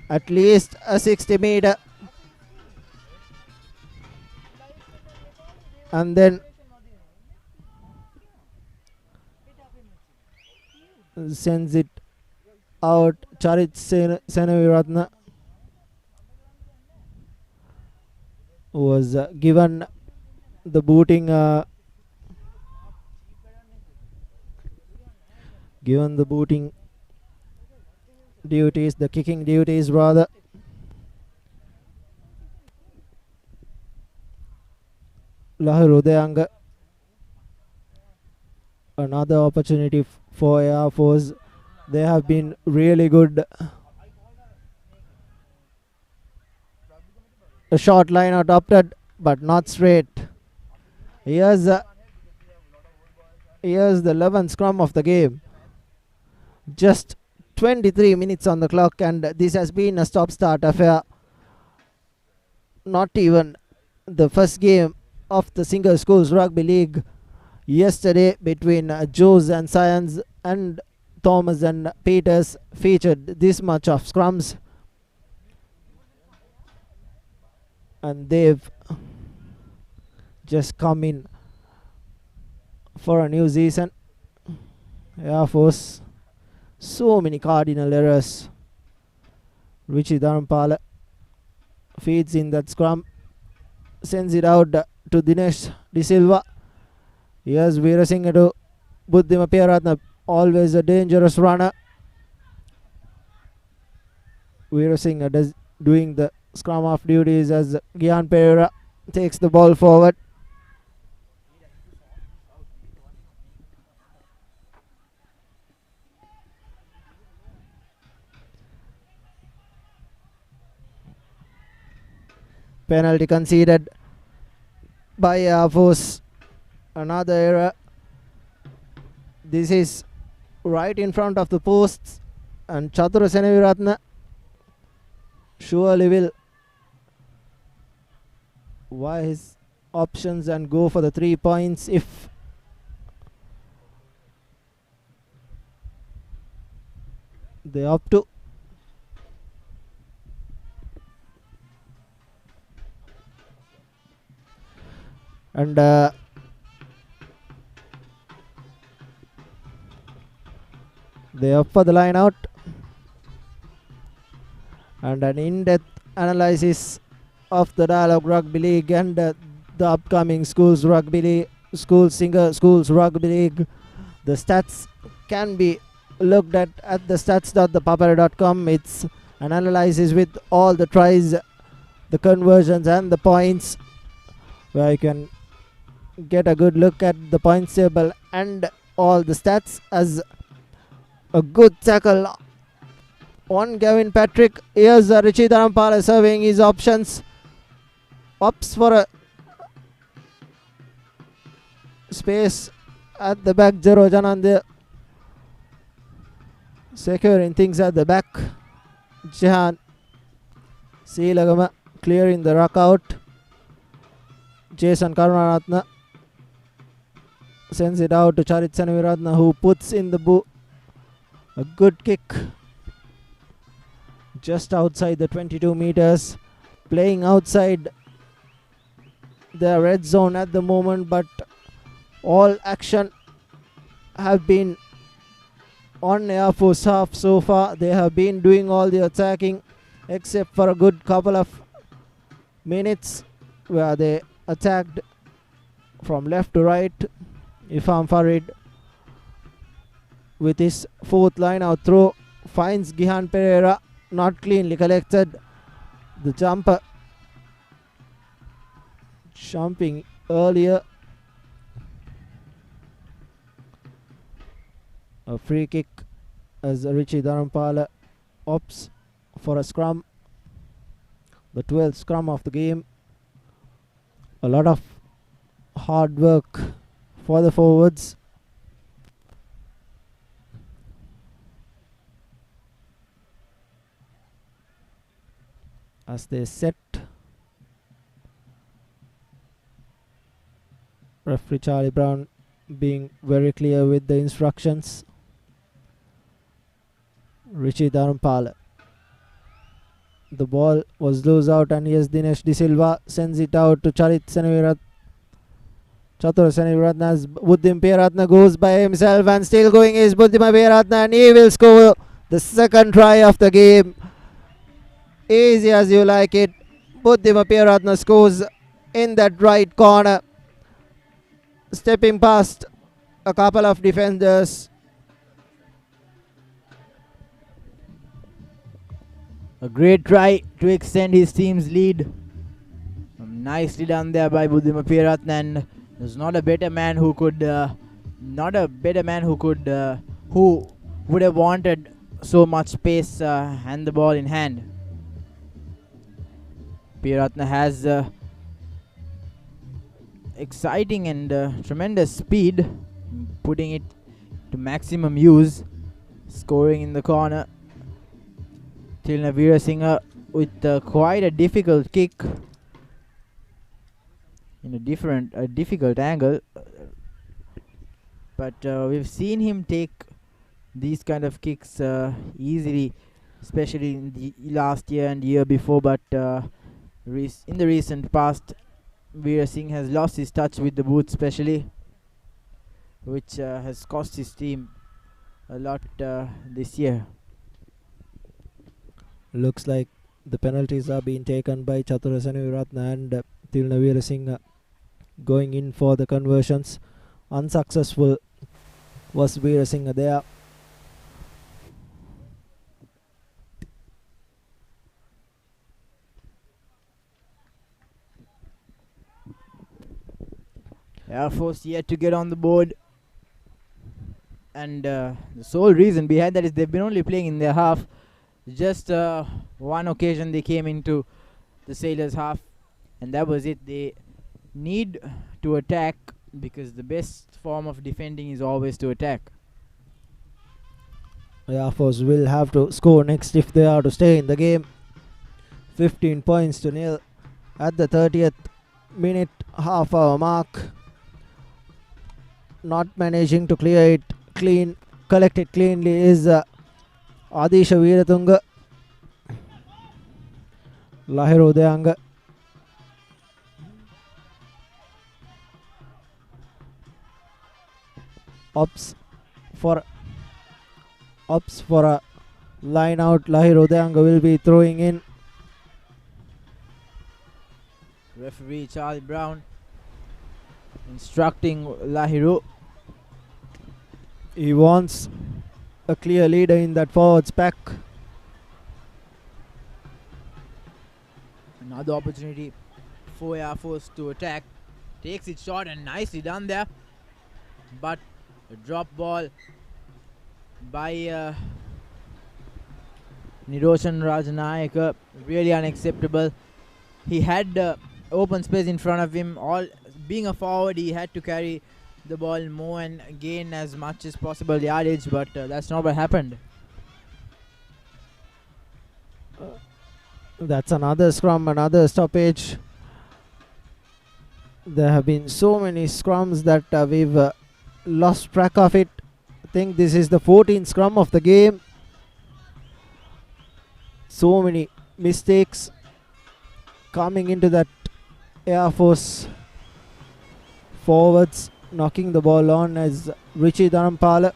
at least a 60 meter, and then sends it out. Charit Senaviratna was given the booting duties, the kicking duties rather. Lahir Udayanga, another opportunity for Air Force. They have been really good. A short line adopted, but not straight. Here's the 11th scrum of the game. Just 23 minutes on the clock, and this has been a stop-start affair. Not even the first game of the Single Schools Rugby League yesterday between Joes and Science and Thomas and Peters featured this much of scrums, and they've just come in for a new season. Air Force, so many cardinal errors. Richie Dharampala feeds in that scrum, sends it out to Dinesh De Silva. Here's Veerasinghe to Buddhimapiratna, always a dangerous runner. Veerasinghe doing the scrum half duties as Gian Pereira takes the ball forward. Penalty conceded by Air Force. Another error. This is right in front of the posts, and Chatura Senaviratna surely will weigh his options and go for the 3 points if they opt to. And they opt for the line out, and an in-depth analysis of the Dialogue Rugby League and the upcoming Schools Rugby League, Schools Rugby League. The stats can be looked at the stats.thepapare.com. It's an analysis with all the tries, the conversions and the points, where you can get a good look at the points table and all the stats. As a good tackle on Gavin Patrick. Here's Richie Dharampala surveying his options. Opts for a space at the back. Jero Janand securing things at the back. Jahan Seelagama clearing the ruck out. Jason Karunaratna sends it out to Charit Senaviratna, who puts in the a good kick just outside the 22 meters. Playing outside the red zone at the moment, but all action have been on Air Force half so far. They have been doing all the attacking except for a good couple of minutes where they attacked from left to right. Ifam Farid with his fourth line out throw finds Gihan Pereira, not cleanly collected. The jumper jumping earlier. A free kick as Richie Dharampala opts for a scrum. The 12th scrum of the game. A lot of hard work for the forwards. As they set, referee Charlie Brown being very clear with the instructions. Richie Dharampala. The ball was loose out, and yes, Dinesh De Silva sends it out to Charit Seneviratne. Chatur Seneviratne as Buddhim Peyaratne goes by himself, and still going is Buddhima Peyaratne, and he will score the second try of the game. Easy as you like it. Buddhima Peyaratne scores in that right corner, stepping past a couple of defenders. A great try to extend his team's lead. Nicely done there by Buddhima Peyaratne, and there's not a better man who could, who would have wanted so much space and the ball in hand. Peyaratne has exciting and tremendous speed, putting it to maximum use, scoring in the corner. Tilna Veerasinghe with quite a difficult kick in a difficult angle, but we've seen him take these kind of kicks easily, especially in the last year and year before, but in the recent past, Veerasinghe has lost his touch with the boot, especially, which has cost his team a lot this year. Looks like the penalties are being taken by Chatur Seneviratne and Tilna Veerasinghe going in for the conversions. Unsuccessful was Veerasinghe there. Air Force yet to get on the board, and the sole reason behind that is they've been only playing in their half. Just one occasion they came into the Sailors' half, and that was it. They need to attack, because the best form of defending is always to attack. Air Force will have to score next if they are to stay in the game. 15 points to nil at the 30th minute, half hour mark. Not managing to clear it clean, collect it cleanly is Adisha Veeratunga. Lahiro Udayanga. Ops for a line out. Lahiro Udayanga will be throwing in. Referee Charlie Brown instructing Lahiro. He wants a clear leader in that forwards pack. Another opportunity for Air Force to attack. Takes it short and nicely done there. But a drop ball by Niroshan Rajanayaka. Really unacceptable. He had open space in front of him. Being a forward, he had to carry the ball more and gain as much as possible yardage, but that's not what happened. That's another scrum, another stoppage. There have been so many scrums that we've lost track of it. I think this is the 14th scrum of the game. So many mistakes coming into that Air Force forwards. Knocking the ball on as Richie Dharampala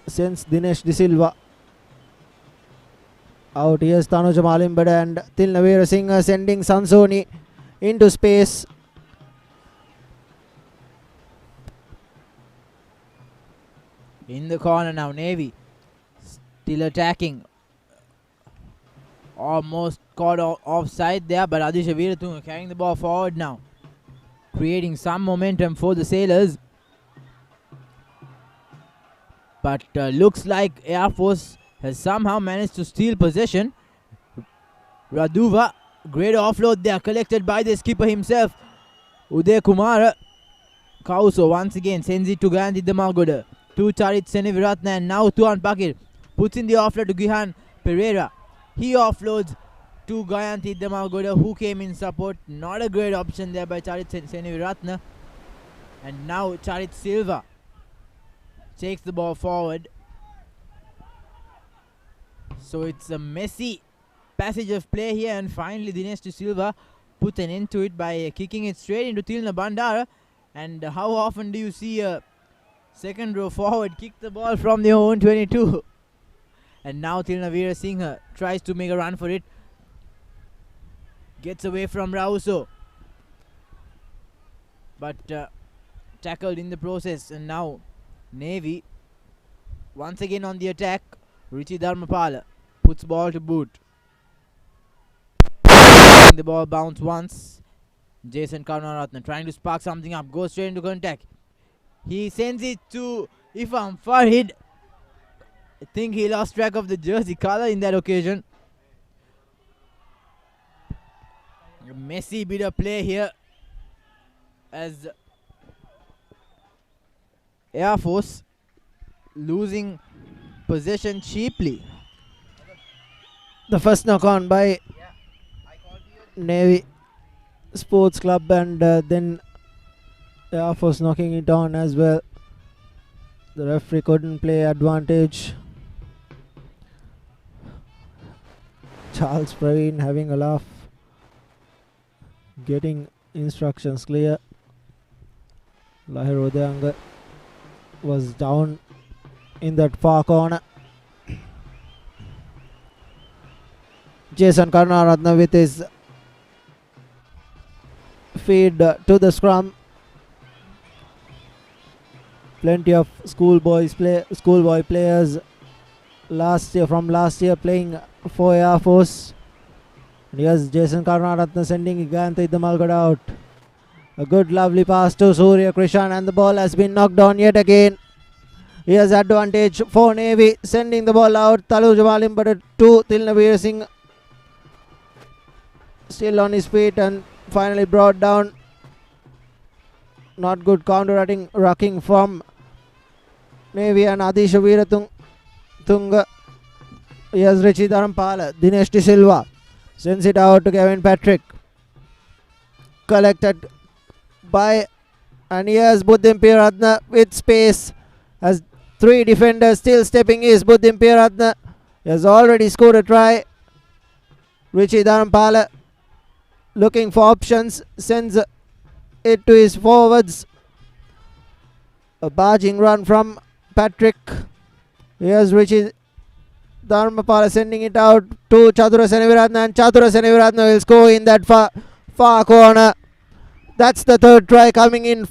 sends Dinesh De Silva out. Here's Tanuja Malimbada and Tilna Veerasinghe sending Sansoni into space. In the corner now, Navy still attacking. Almost caught offside there, but Adisha Veeratunga carrying the ball forward now, creating some momentum for the Sailors. But looks like Air Force has somehow managed to steal possession. Raduva, great offload there, collected by the skipper himself, Uday Kumar. Kauso once again sends it to Gandhi Damagoda, to Charit Seneviratne, and now Tuan Pakir puts in the offload to Gihan Pereira. He offloads to Gayanti Damagoda, who came in support. Not a great option there by Charit Seneviratne. And now Charit Silva takes the ball forward. So it's a messy passage of play here, and finally Dinesh De Silva put an end to it by kicking it straight into Tilna Bandara. And how often do you see a second row forward kick the ball from their own 22? And now Tilna Veera Singh tries to make a run for it. Gets away from Rauso, but tackled in the process. And now Navy once again on the attack. Richie Dharmapala puts ball to boot. The ball bounce once. Jason Karunaratne trying to spark something up. Goes straight into contact. He sends it to Ifam Farhid. I think he lost track of the jersey color in that occasion. A messy bit of play here as Air Force losing possession cheaply. The first knock on by Navy Sports Club, and then Air Force knocking it on as well. The referee couldn't play advantage. Charles Praveen having a laugh, getting instructions clear. Lahir Udayanga was down in that far corner. Jason Karunaratne with his feed to the scrum. Plenty of schoolboy players from last year playing for Air Force. And here's Jason Karunaratne sending Ganta Idamalgad out. A good lovely pass to Surya Krishan, and the ball has been knocked on yet again. Here's advantage for Navy, sending the ball out. Talu Jamalim, but to Tilnavir Singh still on his feet and finally brought down. Not good counter-rucking from Navy and Adisha Veeratunga. Here's Richie Dharampala. Dinesh De Silva sends it out to Kevin Patrick. Collected by, and here's Buddhim Piratna with space. As three defenders still stepping is Buddhim Piratna. He has already scored a try. Richie Dharampala looking for options, sends it to his forwards. A barging run from Patrick. Here's Richie Dharmapala sending it out to Chatura Seneviratna, and Chatura Seneviratna will score in that far corner. That's the third try coming in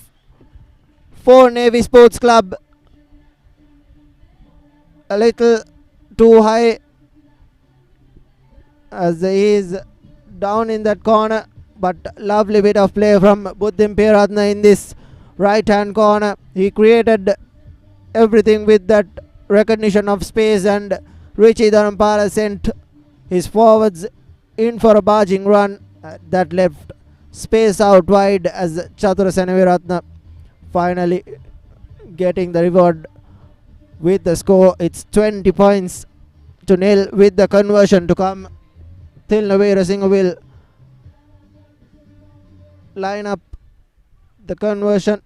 for Navy Sports Club. A little too high as he is down in that corner, but lovely bit of play from Buddhim Piratna in this right hand corner. He created everything with that recognition of space, and Richie Dharampala sent his forwards in for a barging run that left space out wide, as Chatura Seneviratna finally getting the reward with the score. It's 20 points to nil with the conversion to come. Tilnavira Singh will line up the conversion.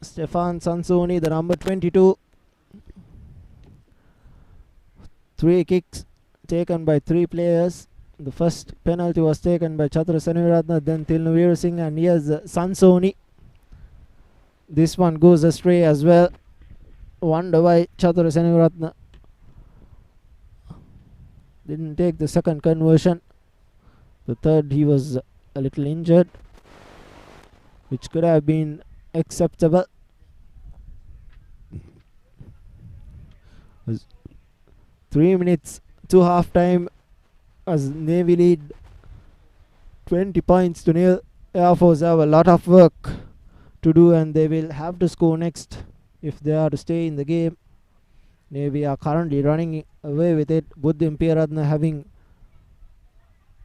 Stefan Sansoni, the number 22. 3 kicks taken by 3 players. The first penalty was taken by Chatura Seneviratna, then Tilnavir Singh, and here's Sansoni. This one goes astray as well. Wonder why Chatura Seneviratna didn't take the second conversion. The third, he was a little injured, which could have been acceptable. 3 minutes to half time as Navy lead 20 points to nil. Air Force have a lot of work to do, and they will have to score next if they are to stay in the game. Navy are currently running away with it. Buddhim Piratna having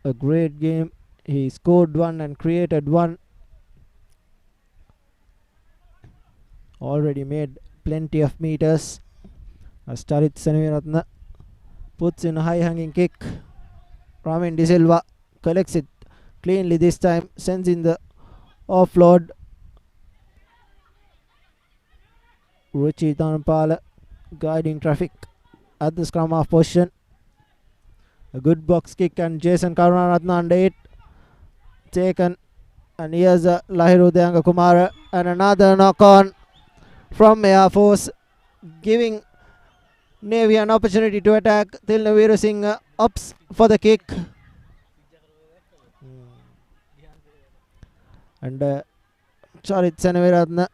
a great game. He scored one and created one. Already made plenty of meters. As Charit Seneviratne puts in a high hanging kick. Ramin De Silva collects it cleanly this time, sends in the offload. Ruchi Thanapala guiding traffic at the scrum half position. A good box kick and Jason Karunaratne under it. Taken, and here's Lahiru Deyanga Kumara and another knock on from Air Force, giving Navy an opportunity to attack. Tilna Veerasinghe ups for the kick. And Charit Seneviratne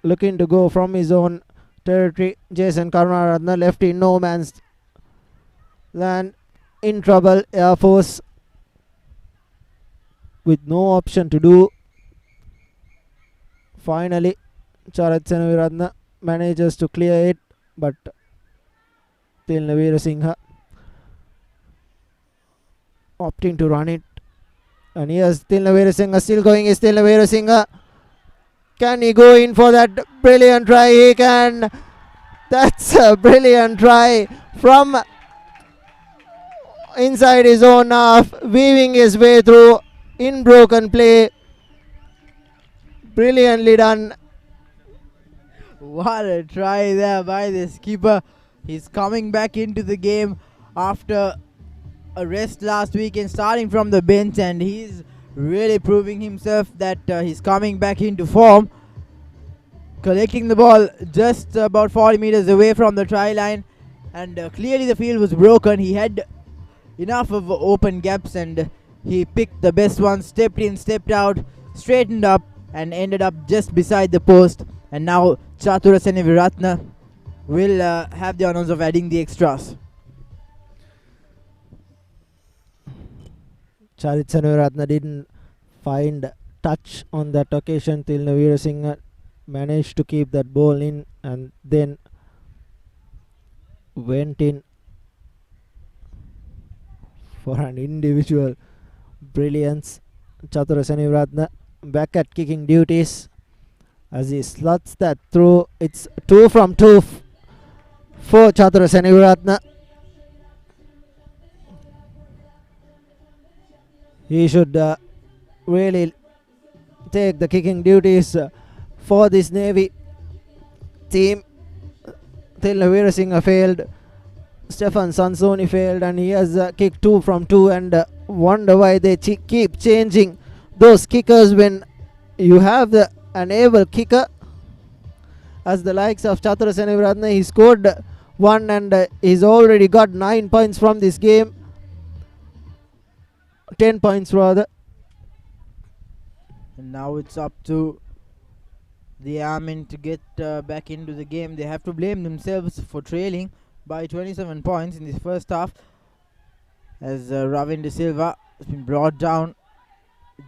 looking to go from his own territory. Jason Karunaratne left in no man's land, in trouble. Air Force with no option to do. Finally, Charit Seneviratne manages to clear it, but Tilna Veerasinghe opting to run it. And here's Tilna Veerasinghe still going. Is Tilna Veerasinghe? Can he go in for that brilliant try? He can. That's a brilliant try from inside his own half, weaving his way through in broken play. Brilliantly done. What a try there by this keeper. He's coming back into the game after a rest last weekend, starting from the bench, and he's really proving himself that he's coming back into form. Collecting the ball just about 40 meters away from the try line, and clearly the field was broken. He had enough of open gaps, and he picked the best one, stepped in, stepped out, straightened up, and ended up just beside the post. And now Chatura Seneviratne will have the honors of adding the extras. Charit Seneviratne didn't find touch on that occasion. Tilna Veerasinghe managed to keep that ball in and then went in for an individual brilliance. Chatura Seneviratne back at kicking duties as he sluts that through. It's 2 from 2 for Chatura Seneviratne. He should really take the kicking duties for this Navy team. Tilna Veerasinghe failed, Stefan Sansoni failed, and he has kicked 2 from 2, and wonder why they keep changing those kickers when you have an able kicker as the likes of Chatura Seneviratne. He scored 1 and he's already got 9 points from this game. 10 points rather. And now it's up to the Airmen to get back into the game. They have to blame themselves for trailing by 27 points in this first half, as Ramin De Silva has been brought down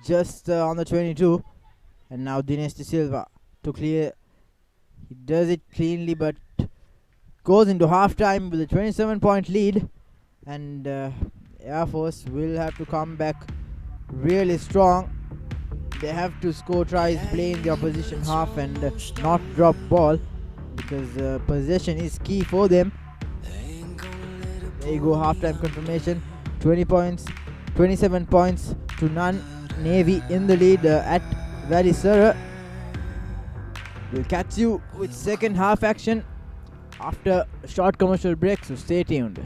just on the 22, and now Dinesh De Silva to clear. He does it cleanly, but goes into half-time with a 27-point lead, and Air Force will have to come back really strong. They have to score tries, play in the opposition half, and not drop ball, because possession is key for them. There you go, half-time confirmation. 20 points, 27 points to none. Navy in the lead at Valley Surra. We'll catch you with second half action after a short commercial break, so stay tuned.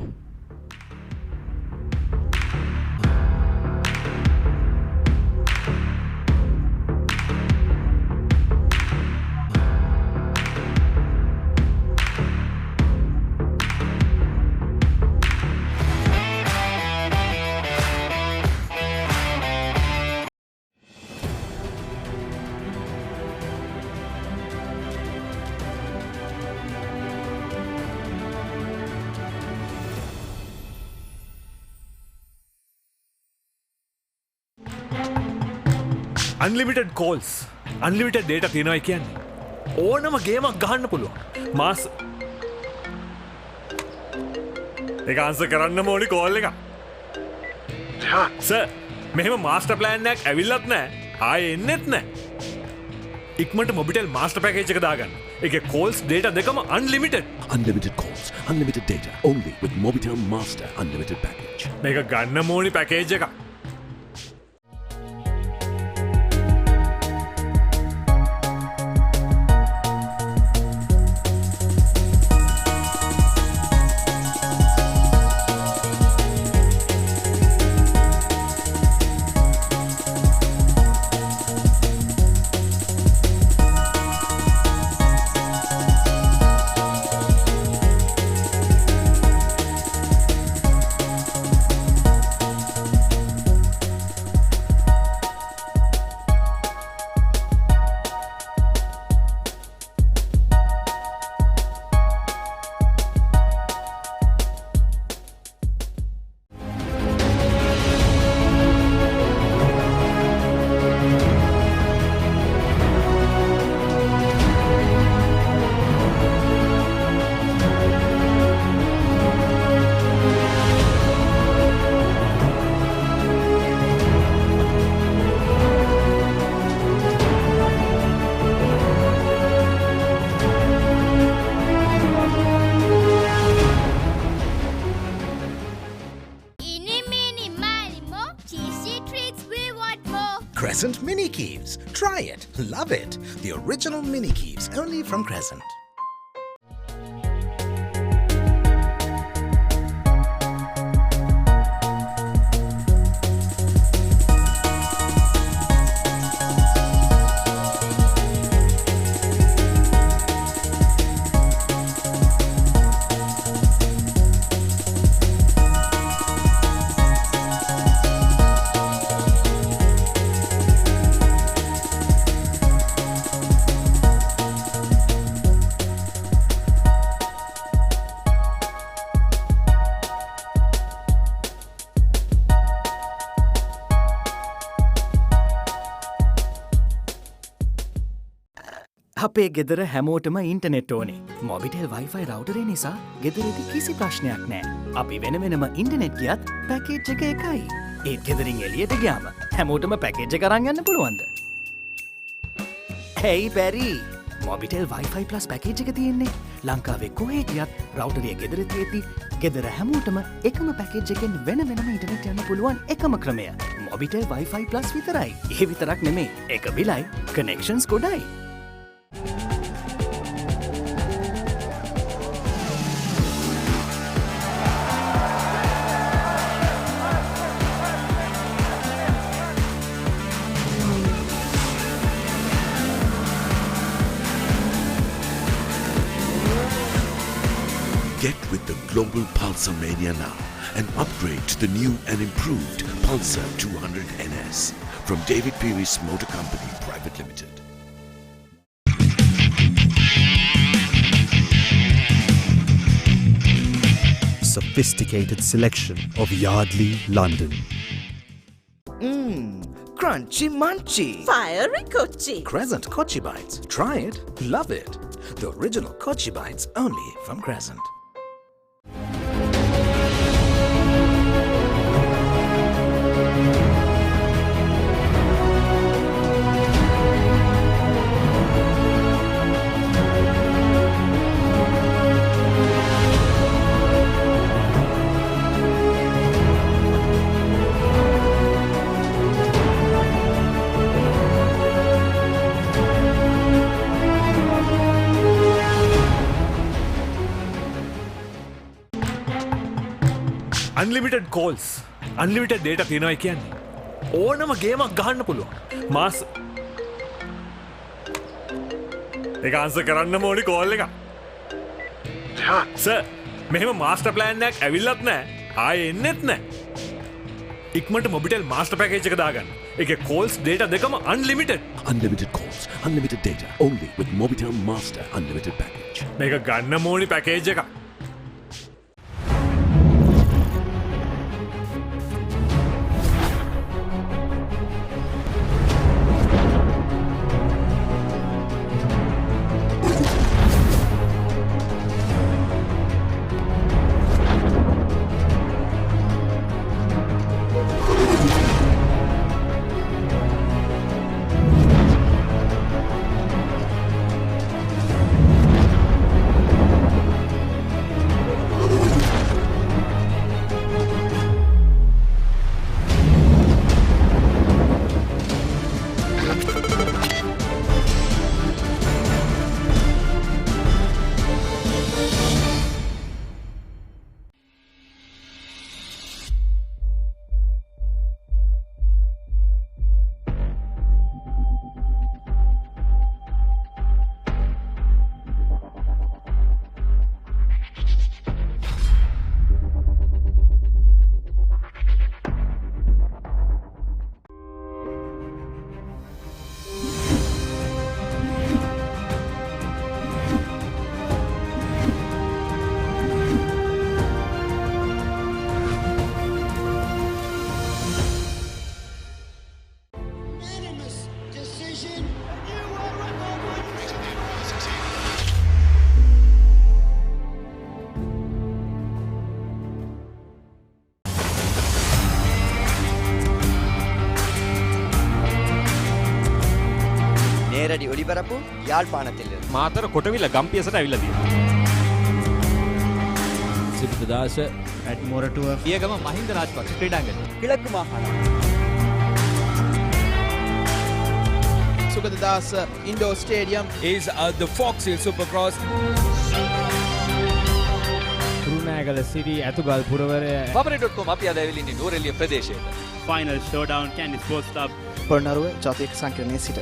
Unlimited calls, unlimited data තියෙනවා කියන්නේ ඕනම ගේමක් ගහන්න පුළුවන්. මාස් ඒක answer කරන්නම ඕනි call එක. Sir මෙහෙම master plan එකක් ඇවිල්ලත් නැහැ. ආයේ එන්නෙත් නැහැ. ඉක්මනට මොබිටෙල් මාස්ටර් පැකේජ් එක දාගන්න. ඒකේ calls data දෙකම unlimited. Unlimited calls, unlimited data, only with Mobitel Master Unlimited Package. මේක ගන්න ඕනි පැකේජ් එකක්. Crescent Mini Keys. Try it. Love it. The original Mini Keys only from Crescent. අපේ ගෙදර හැමෝටම ඉන්ටනෙට් ඕනේ. මොබිටෙල් වයිෆයි රවුටරේ නිසා ගෙදරේදී කිසි ප්‍රශ්නයක් නෑ. අපි වෙන වෙනම ඉන්ටනෙට් ගියත් පැකේජ් එක එකයි. ඒත් ගෙදරින් එළියට ගියාම හැමෝටම පැකේජ් එක අරන් යන්න පුළුවන්ද? Hey Barry, Mobitel Wi-Fi plus package එක තියෙන්නේ. ලංකාවේ කොහේ ගියත් රවුටරේ ගෙදර තියෙද්දි ගෙදර හැමෝටම එකම පැකේජ් එකෙන් වෙන වෙනම ඉන්ටනෙට් යන්න පුළුවන් එකම ක්‍රමය. මොබිටෙල් වයිෆයි ප්ලස් විතරයි. ඒ විතරක් නෙමේ. එක බිලයි, connections ගොඩයි. Get with the global Pulsar mania now and upgrade to the new and improved Pulsar 200 NS from David Peary's Motor Company Private Limited. Sophisticated selection of Yardley, London. Crunchy munchy. Fiery Kochi. Crescent Kochi Bites. Try it. Love it. The original Kochi Bites only from Crescent. Unlimited calls, unlimited data තියෙනවා කියන්නේ ඕනම ගේමක් ගහන්න පුළුවන්. මාස් ඒක answer කරන්න ඕනි call එක. Sir, මෙහෙම මාස්ටර් ප්ලෑන් එකක් ඇවිල්ලත් නැහැ. ආයේ එන්නෙත් නැහැ. ඉක්මනට මොබිටෙල් මාස්ටර් පැකේජ් එක දාගන්න. ඒකේ calls data දෙකම unlimited. Unlimited calls, unlimited data, only with Mobitel Master Unlimited Package. මේක ගන්න ඕනි පැකේජ් එකක්. වැඩි ඔලිපරපු යාල්පානතිල්ල. මාතර කොටවිල ගම්පියසට ඇවිල්ලා තියෙනවා. සිබිදදාස ඇඩ්මෝරටුව පියගම මහින්ද රාජපක්ෂ ක්‍රීඩාංගණය. කිලක්කු මාහන. Sugathadasa indoor stadium is the Fox Hill Supercross. Kurunegala සිරි ඇතුගල් පුරවරය papare.com අපි අද ඇවිල්ලා ඉන්නේ නෝරෙලිය ප්‍රදේශයට. Final showdown Candy Sports Club. Polonnaruwa ජාතික සංකීර්ණයේ සිට.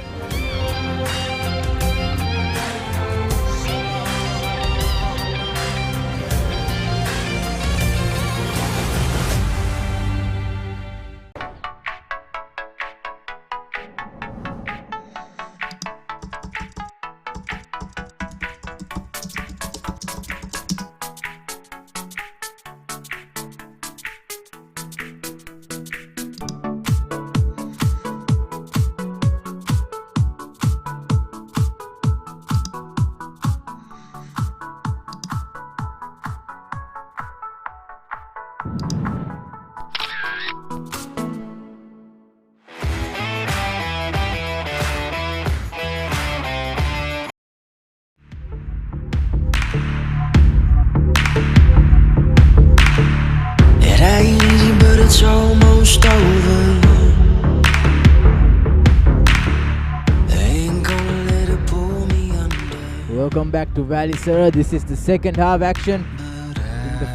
It's almost over. Ain't gonna let it pull me under. Welcome back to Valley Sarah. This is the second half action in the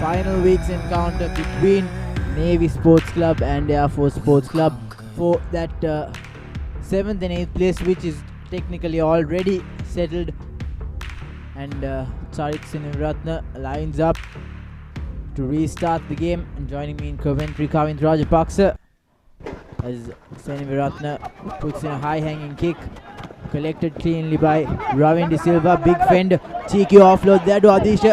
final week's encounter between Navy Sports Club and Air Force Sports Club for that 7th and 8th place, which is technically already settled. And Tariq Siniratna lines up to restart the game, and joining me in Coventry, Kavindra Rajapaksa, as Seniviratna puts in a high-hanging kick, collected cleanly by Ravin De Silva. Big fend, cheeky offload there to Adisha,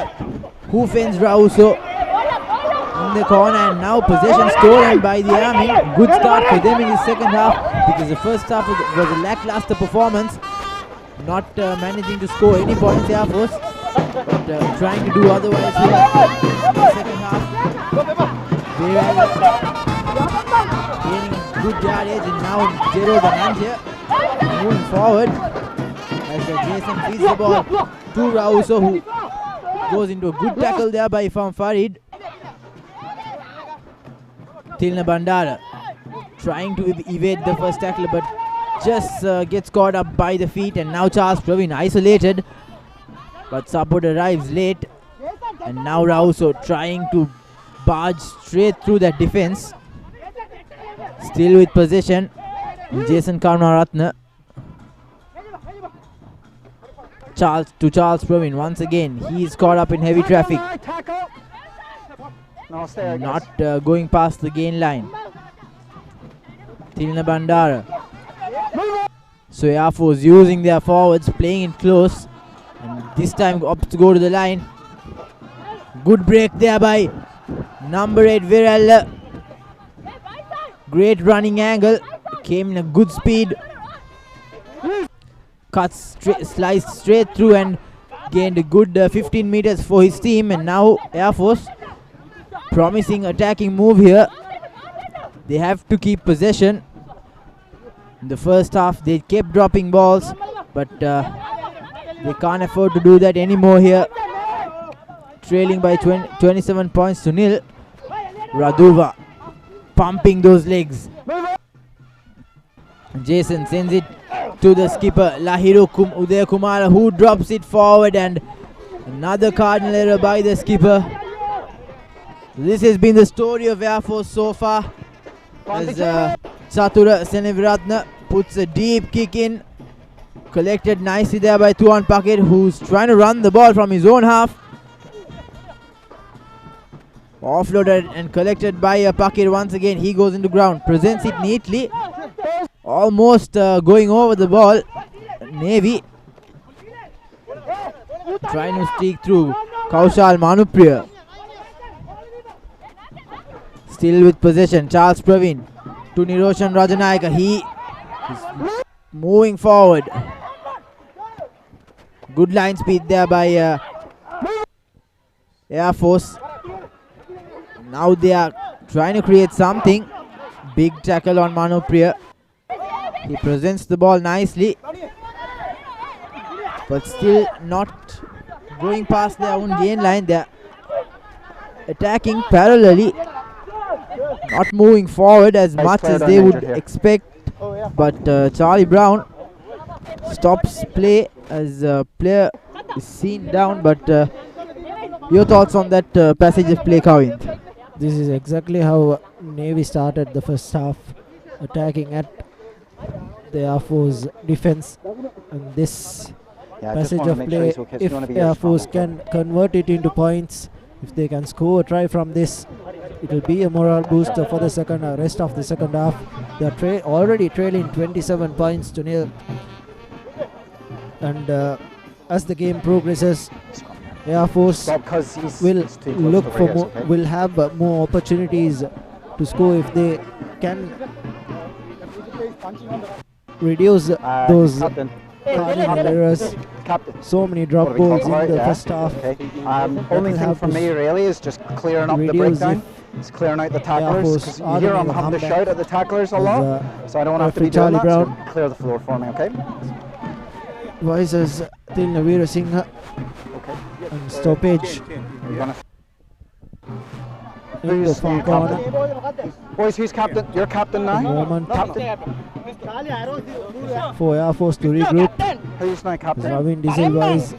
who fends Rauso in the corner, and now possession stolen by the Army. Good start for them in the second half, because the first half was a lackluster performance, not managing to score any points, Air Force, but trying to do otherwise here. Second half, gaining good yardage, and now Jero Danantia moving forward as Jason feeds the ball to Rauso, who goes into a good tackle there by Ifam Farid. Tilna Bandara trying to evade the first tackle, but just gets caught up by the feet, and now Charles Praveen isolated, but support arrives late. And now Rauso trying to barge straight through that defense. Still with possession, Jason Karnaratna. Charles Praveen once again. He's caught up in heavy traffic. Not going past the gain line. Tilna Bandara. So Air Force using their forwards, playing it close, and this time opts to go to the line. Good break there by number 8 Viral. Great running angle. Came in a good speed. Cuts sliced straight through and gained a good 15 meters for his team. And now Air Force promising attacking move here. They have to keep possession. In the first half they kept dropping balls, but they can't afford to do that anymore here. Trailing by 27 points to nil. Raduva pumping those legs. Jason sends it to the skipper Lahiru Udaya Kumara, who drops it forward, and another cardinal error by the skipper. This has been the story of Air Force so far, as Satura Seniviratna puts a deep kick in, collected nicely there by Tuan Paket, who's trying to run the ball from his own half. Offloaded and collected by Paket once again. He goes into ground, presents it neatly, almost going over the ball. Navy trying to streak through. Kaushal Manupriya still with possession. Charles Praveen to Niroshan Rajanayaka. He is moving forward. Good line speed there by Air Force. Now they are trying to create something. Big tackle on Manupriya. He presents the ball nicely. but still not going past their own gain line. They're attacking parallelly, not moving forward as much as they would expect. But Charlie Brown stops play as a player is seen down. But your thoughts on that passage of play, Kavind? This is exactly how Navy started the first half, attacking at the Air Force defense. And this passage of play, if Air Force can convert it into points, if they can score a try from this, it will be a morale booster for the rest of the second half. They are already trailing 27 points to nil. And as the game progresses, Air Force will look for will have more opportunities to score if they can reduce those cardinal errors. So many drop goals in the first half. Only thing for me really is just clearing up the breakdown. It's clearing out the tacklers. 'Cause you hear I'm having to shout at the tacklers a lot, so I don't have to be doing that. So clear the floor for me, okay? Visors Tilna Veerasinghe and stoppage in the far corner. Boys, who's captain? You're captain now? Moment for Air Force to regroup. Who's my captain? Ravin De Silva is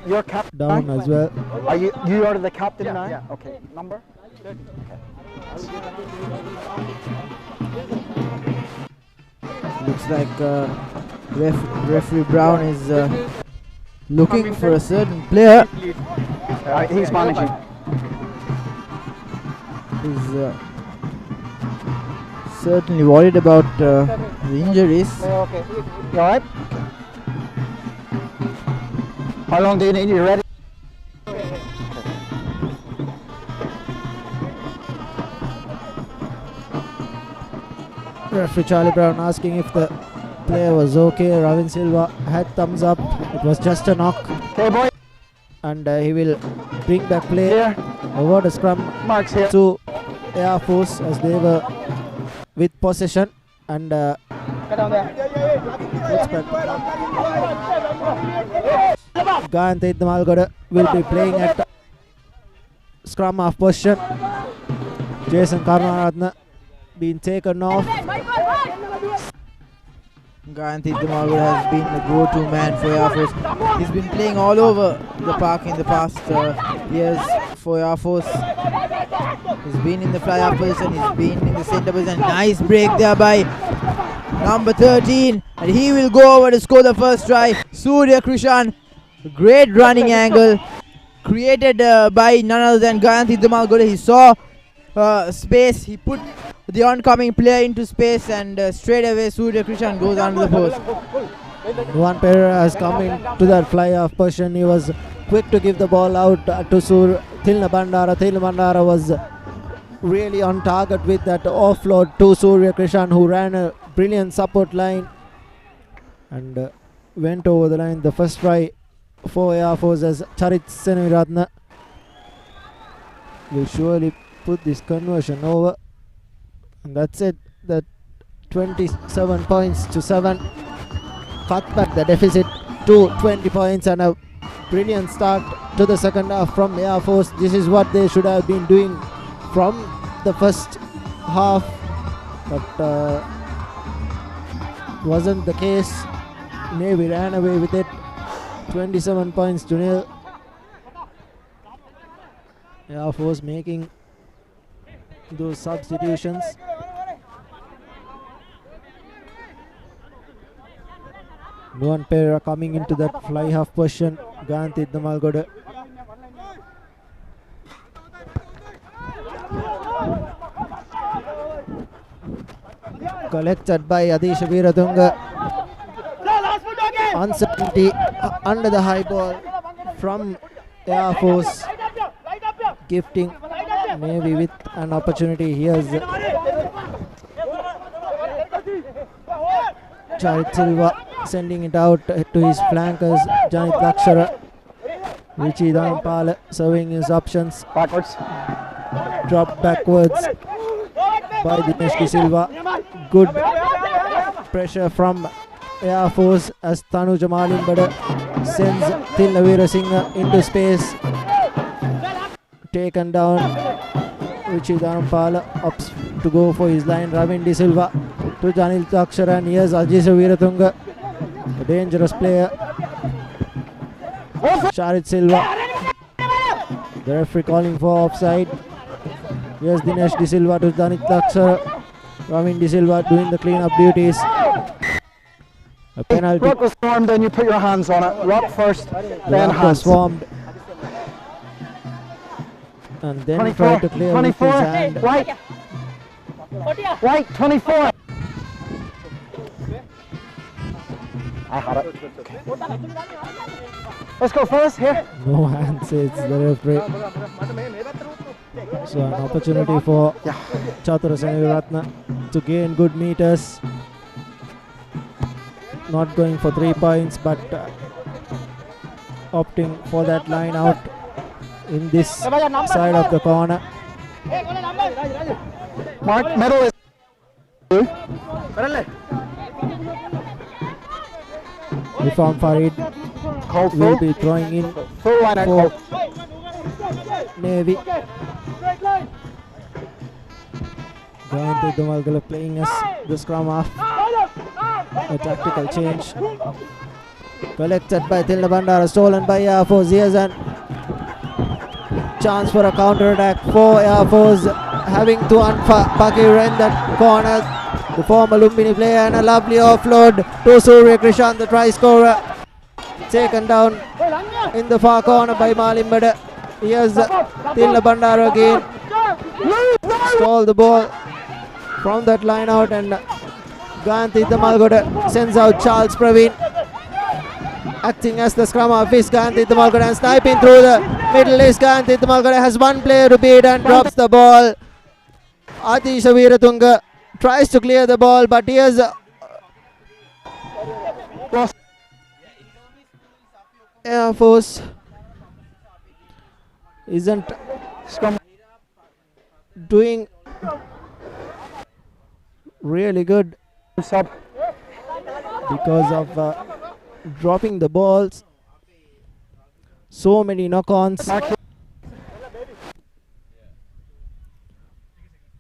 you're captain down as well. Are you are the captain now? Yeah. Okay. Number? Good. Okay. Looks like referee Brown is looking for a certain player. He's managing. He's certainly worried about the injuries. Okay. You alright? Okay. How long do you need? You ready? Referee Charlie Brown asking if the player was okay. Ravin Silva had thumbs up. It was just a knock. Okay, boy. And he will bring back play. Award a scrum Marks here to Air Force as they were with possession. And Gayanthi Iddamalgoda will be playing at scrum half position. Jason Karunaratne being taken off. Gayanthi Iddamalgoda has been the go-to man for Air Force. He's been playing all over the park in the past years for Air Force. He's been in the fly-up position, he's been in the center position. Nice break there by number 13. And he will go over to score the first try. Surya Krishan, great running angle created by none other than Gayanthi Iddamalgoda. He saw space, he put the oncoming player into space, and straight away Surya Krishan goes under the post. Nuwan Perera has come into that fly-off position. He was quick to give the ball out to Thilna Bandara. Thilna Bandara was really on target with that offload to Surya Krishan, who ran a brilliant support line and went over the line. The first try for Air Force as Charit Senaviratne will surely put this conversion over. And that's it. That 27 points to 7 cut back the deficit to 20 points, and a brilliant start to the second half from Air Force. This is what they should have been doing from the first half, but wasn't the case. Navy ran away with it. 27 points to nil. Air Force making those substitutions. Nuwan Perera coming into that fly half position. Gayanthi Iddamalgoda collected by Adisha Veeratunga. Uncertainty under the high ball from Air Force, gifting Navy with an opportunity. Here's Charit Silva sending it out to his flankers. Janit Lakshara, Richie Dhanampala serving his options. Backwards. Drop backwards by Dinesh De Silva. Good pressure from Air Force as Tanu Jamalinbada sends Tilnavira Singh into space. Taken down. Richie Dharampala ups to go for his line. Ravin De Silva to Janil Takshara, and here's Ajisa Veeratunga, a dangerous player. Sharit Silva, the referee calling for offside. Here's Dinesh De Silva to Janil Takshara. Ravin De Silva doing the clean-up duties. A penalty. Rock was formed, then you put your hands on it. Rock first, then Rock was hands. formed. And then try to clear with his hand. White. White, 24. I had it. Okay. Let's go first here. No hands, it's the referee. So an opportunity for Chatura Seneviratne to gain good meters. Not going for 3 points, but opting for that line out in this side of the corner. Mark, middle is Ifam Farid will be throwing in full line for Navy. Gayanthi Dumalgala playing as the scrum half. A tactical change. Collected by Tilna Bandara, stolen by Air Force. Here's a chance for a counter attack for Air Force, having to Pakir in that corner. The former Lumbini player, and a lovely offload to Surya Krishan, the try scorer. Taken down in the far corner by Malimbada. Here's Tilna Bandara again. Stole the ball from that line out, and Gayanthi Damalgoda sends out Charles Praveen, acting as the scrum half. Is Gayanthi Damalgoda, and sniping through the middle is Gayanthi Damalgoda. Has one player to beat and drops the ball. Atisha Veeratunga tries to clear the ball, but here's Air Force isn't doing really good because of dropping the balls. So many knock-ons.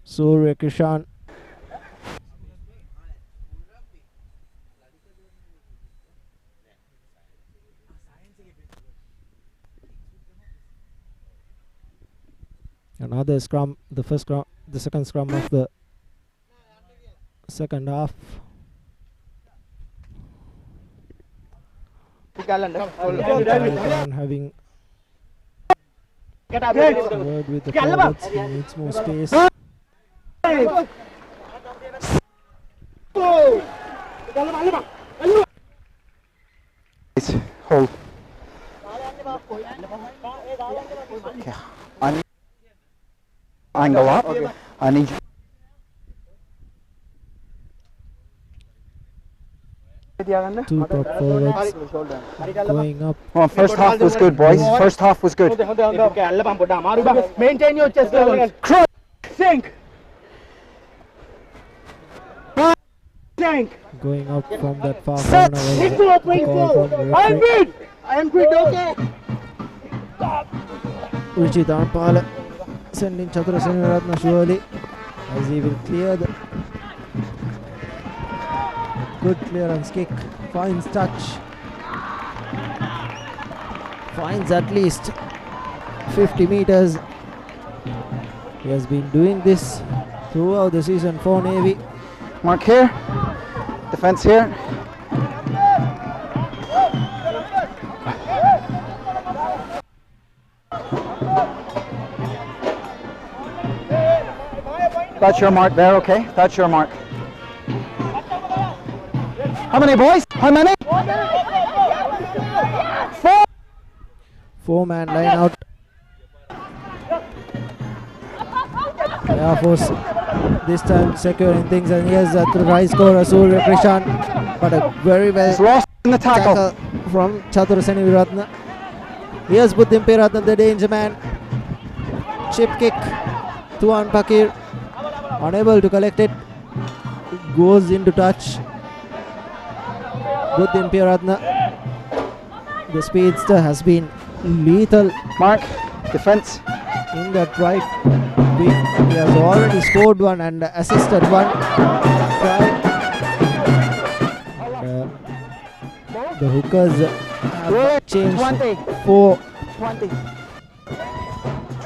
Surya Krishan another scrum, the second scrum of the second half. Having word with the forwards, he needs more space. Hold. Okay. I need angle up. Okay. I need you. Two top forwards going up. Well, first half was good, boys. First half was good. Maintain your chest level. Sink. Sink. Going up from that far corner. I am good. I am good. Okay. Richie Dharampala sending Chatura Seneviratne surely, as he will clear the good clearance kick. Finds touch. Finds at least 50 meters. He has been doing this throughout the season for Navy. Mark here. Defense here. That's your mark there, okay? That's your mark. How many, boys? How many? 4. 4-man line out. Air Force this time securing things, and here's a try scorer Surya Krishan, but a very well lost in the tackle from Chatura Seneviratne. Here's Buddhimpe Ratne, the danger man. Chip kick to Pakir, unable to collect it. Goes into touch. Buddhin Piratna, the speedster, has been lethal. Mark, defense. In that right wing, he has already scored one and assisted one try. The hookers have changed 4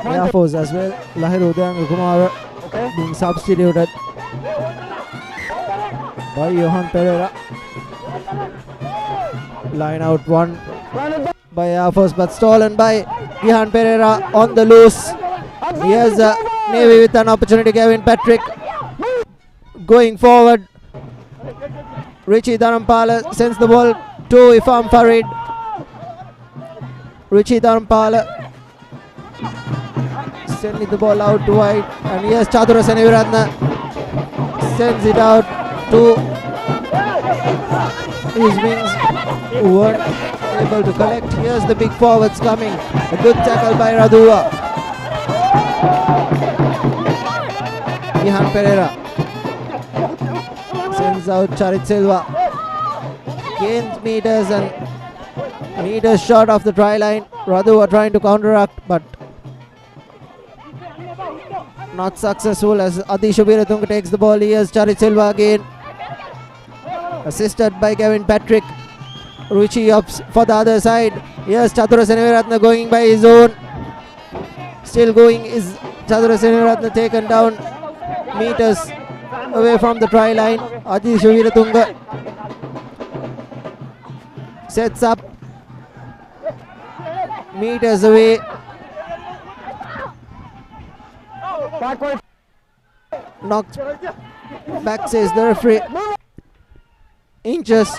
Air Force as well. Lahiru Kumar being substituted by Johan Pereira. Line out one by Air Force, but stolen by Johan Pereira on the loose. Here's Navy with an opportunity. Kevin Patrick going forward. Richie Dharampala sends the ball to Ifam Farid. Richie Dharampala sending the ball out to wide, and here's Chatura Seneviratna sends it out to his wings, who weren't able to collect. Here's the big forwards coming. A good tackle by Radua. Ihan Pereira sends out Charit Silva. Gains meters and meters short of the try line. Radua trying to counteract, but not successful as Adisha Veeratunga takes the ball. Here's Charit Silva again, assisted by Kevin Patrick. Ruchi ups for the other side. Here's Chatura Seneviratna going by his own. Still going is Chatura Seneviratna, taken down meters away from the try line. Adisha Veeratunga sets up meters away. Knocked back, says the referee. Inches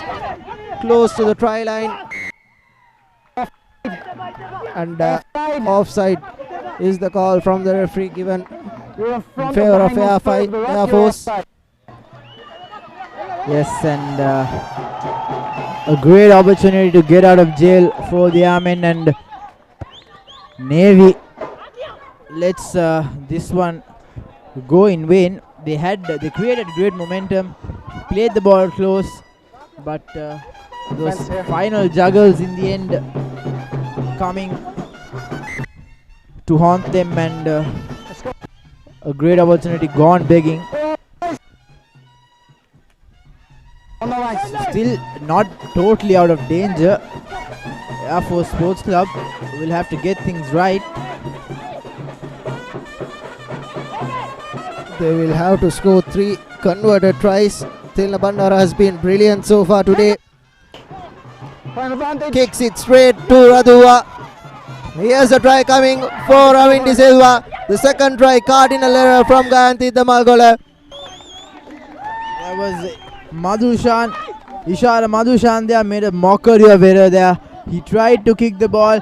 close to the try line, and offside is the call from the referee given in favor of Air Force. Yes, and a great opportunity to get out of jail for the Airmen and Navy. Let's this one go in vain. They created great momentum, played the ball close, but those final juggles in the end coming to haunt them, and a great opportunity gone begging. Still not totally out of danger. Air Force Sports Club will have to get things right. They will have to score 3 converted tries. Tilna Bandara has been brilliant so far today. Kicks it straight to Radua. Here's a try coming for Ravin De Silva. The second try, cardinal error from Gayanti Damalgola. There was Madhushan, Ishara Madhushan there, made a mockery of error there. He tried to kick the ball,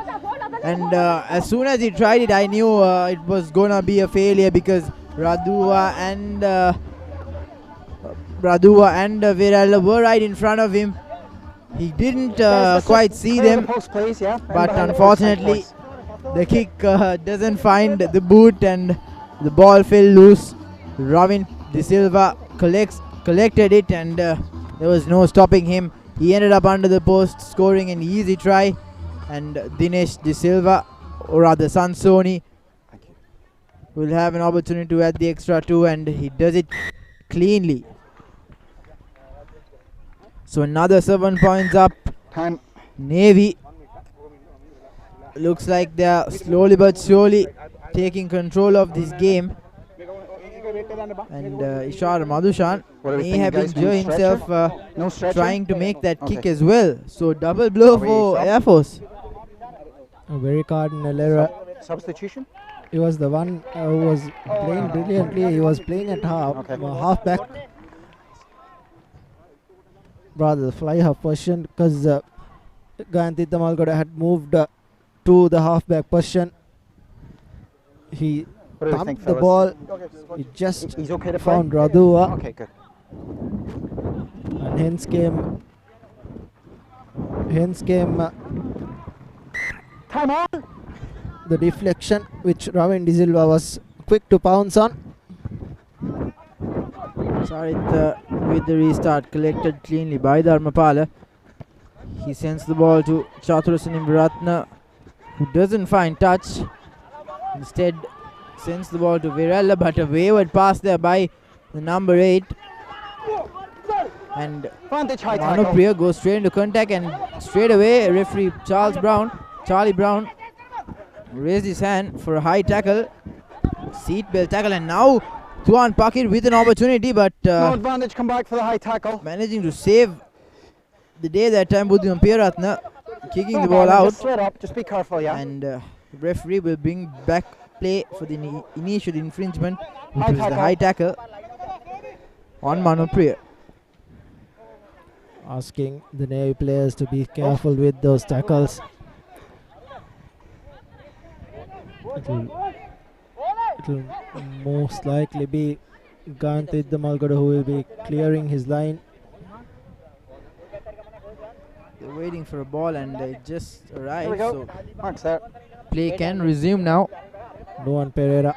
and as soon as he tried it, I knew it was gonna be a failure, because Radua and Virala were right in front of him. He didn't quite see them, but unfortunately the kick doesn't find the boot and the ball fell loose. Ravin De Silva collected it, and there was no stopping him. He ended up under the post, scoring an easy try, and Dinesh De Silva, or rather Sansoni, will have an opportunity to add the extra 2, and he does it cleanly. So another 7 points up. Navy looks like they are slowly but surely taking control of this game. And Ishar Madhushan may have enjoyed himself trying to make that kick as well. So double blow for Air Force. A very cardinal error. Substitution? He was the one who was playing brilliantly. He was playing at half back. Rather the fly half position, because Gayanti Damalgoda had moved to the half back position. He thumped the ball. He just found Radua. Okay, good. And hence came time on. The deflection, which Ravin De Silva was quick to pounce on. Sarit with the restart, collected cleanly by Dharmapala. He sends the ball to Chaturasani Viratna, who doesn't find touch. Instead, sends the ball to Virella, but a wayward pass there by the number 8. And Manu Priya goes straight into contact, and straight away referee Charlie Brown raised his hand for a high tackle, seatbelt tackle, and now Tuan Pakir with an opportunity, but no advantage, come back for the high tackle. Managing to save the day that time, Buddhimam Piyaratna kicking the ball out. Just straight up, just be careful, yeah. And the referee will bring back play for the initial infringement, which was the high tackle on Manu Priya. Asking the Navy players to be careful with those tackles. It'll most likely be Gantid the Malgoda who will be clearing his line. They're waiting for a ball and it just arrived, so Mark's there. Play can resume now. Nuan Pereira.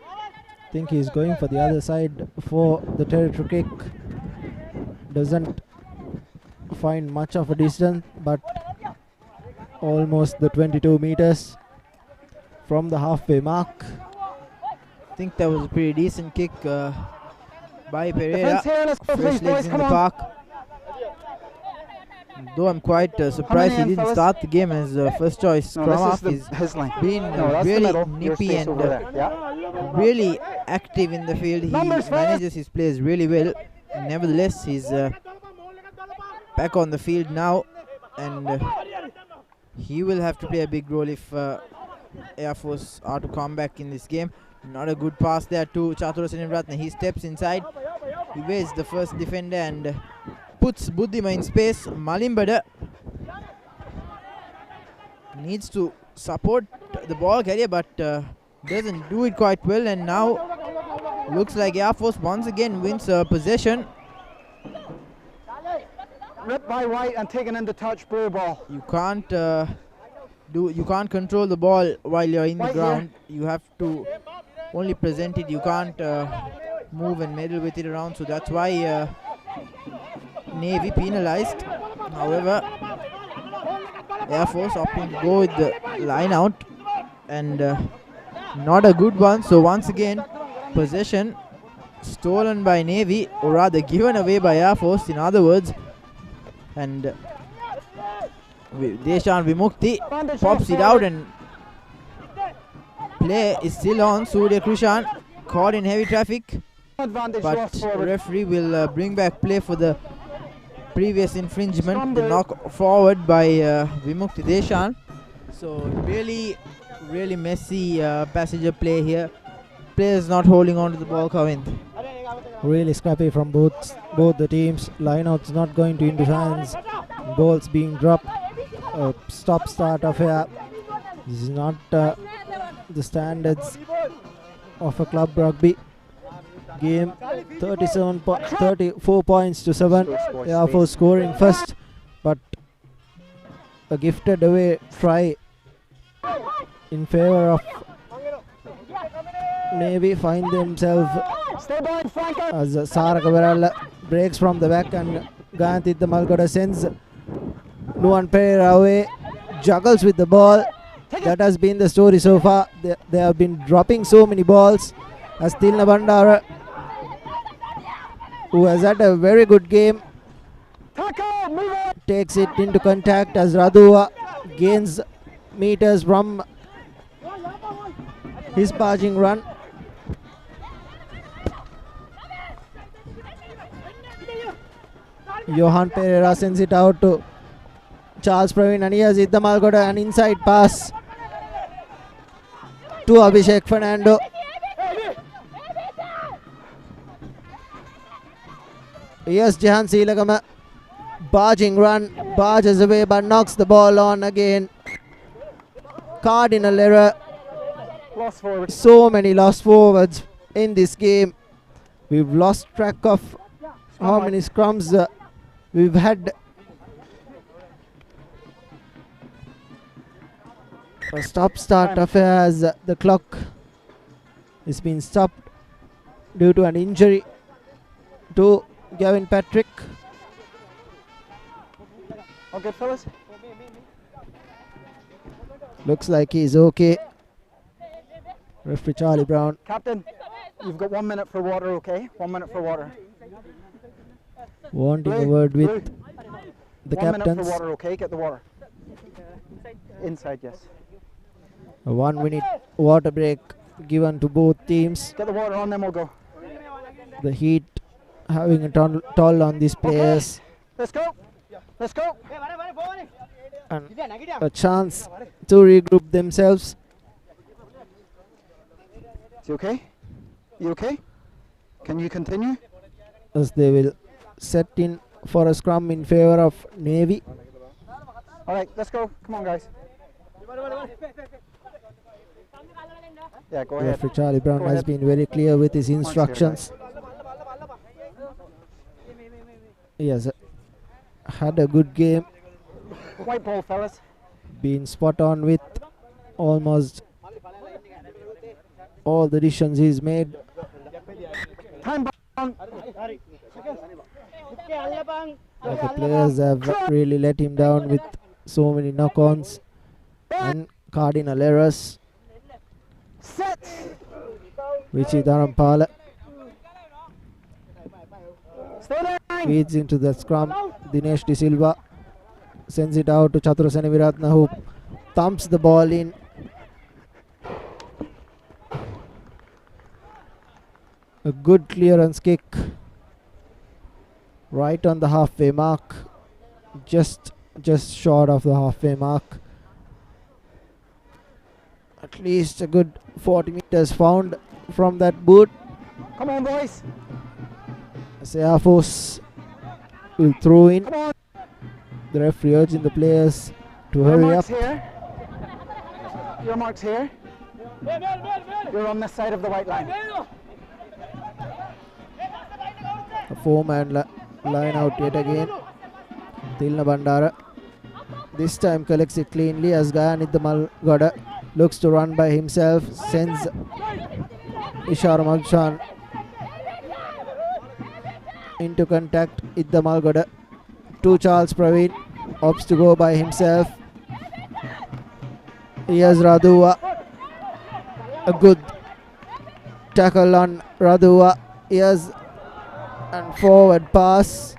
I think he's going for the other side for the territory kick. Doesn't find much of a distance, but almost the 22 meters from the halfway mark. I think that was a pretty decent kick by Pereira. Fresh legs in the park. Though I'm quite surprised he didn't start the game as first choice scrum half. He's been really nippy and really active in the field. He manages his plays really well. Nevertheless, he's back on the field now, and he will have to play a big role if Air Force are to come back in this game. Not a good pass there to Chaturasani Ratna. He steps inside, evades the first defender and puts Buddhima in space. Malimbada needs to support the ball carrier, but doesn't do it quite well, and now looks like Air Force once again wins possession. Ripped by White and taken into touch, blue ball. You can't control the ball while you're in the ground. You have to only present it. You can't move and meddle with it around, so that's why Navy penalized. However, Air Force opting to go with the line out, and not a good one. So once again, possession stolen by Navy, or rather given away by Air Force, in other words. And Deshan Vimukti pops it out, and play is still on. Surya Krishan caught in heavy traffic, but referee will bring back play for the previous infringement, the knock forward by Vimukti Deshan. So really messy passenger play here. Players not holding on to the ball, Kavind. Really scrappy from both the teams. Lineouts not going to into hands. Balls being dropped. Stop-start affair. This is not the standards of a club rugby game. 34 points to 7. Air Force scoring first, but a gifted away try in favor of Navy find themselves as Saraka Virella breaks from the back, and Gantid the Malgoda sends Nuan Pereira away, juggles with the ball. That has been the story so far. They have been dropping so many balls. As Tilna Bandara, who has had a very good game, takes it into contact as Radua gains meters from his barging run. Johan Pereira sends it out to Charles Praveen, and he has hit the Malgoda, an inside pass to Abhishek Fernando. Yes, Jahan Silagama, barging run, barges away but knocks the ball on again. Cardinal error. So many lost forwards in this game. We've lost track of how many scrums we've had. A stop-start affair as the clock has been stopped due to an injury to Gavin Patrick. All good, fellas? Looks like he's okay. Referee Charlie Brown. Captain, you've got 1 minute for water, okay? 1 minute for water. Wanting a word with the 1 minute captains. for water, okay? Get the water. Inside, yes. A 1 minute water break given to both teams. Get the water on, then we'll go. The heat having a toll on these players. Let's go. Let's go. And a chance to regroup themselves. Is he okay? You okay? Can you continue? As they will set in for a scrum in favor of Navy. All right, let's go. Come on, guys. Yeah, go ahead. Referee Charlie Brown Go has ahead. been very clear with his instructions. He has had a good game. White ball, fellas. Been spot on with almost all the decisions he's made. Time bomb. But the players have really let him down with so many knock-ons and cardinal errors. Set. Richie Dharampala feeds into the scrum. Dinesh De Silva sends it out to Chatura Seneviratne, who thumps the ball in. A good clearance kick right on the halfway mark, just short of the halfway mark. At least a good 40 meters found from that boot. Come on, boys. As Air Force will throw in. The referee urging the players to Your hurry mark's up. here. Your mark's here. You're on this side of the white line. A 4-man line out yet again. Tilna Bandara this time collects it cleanly as Gayanidda Malgoda looks to run by himself, sends Ishara Malchan into contact. Idda Malgoda to Charles Praveen, opts to go by himself. Here's Radua, a good tackle on Radua. Here's and forward pass.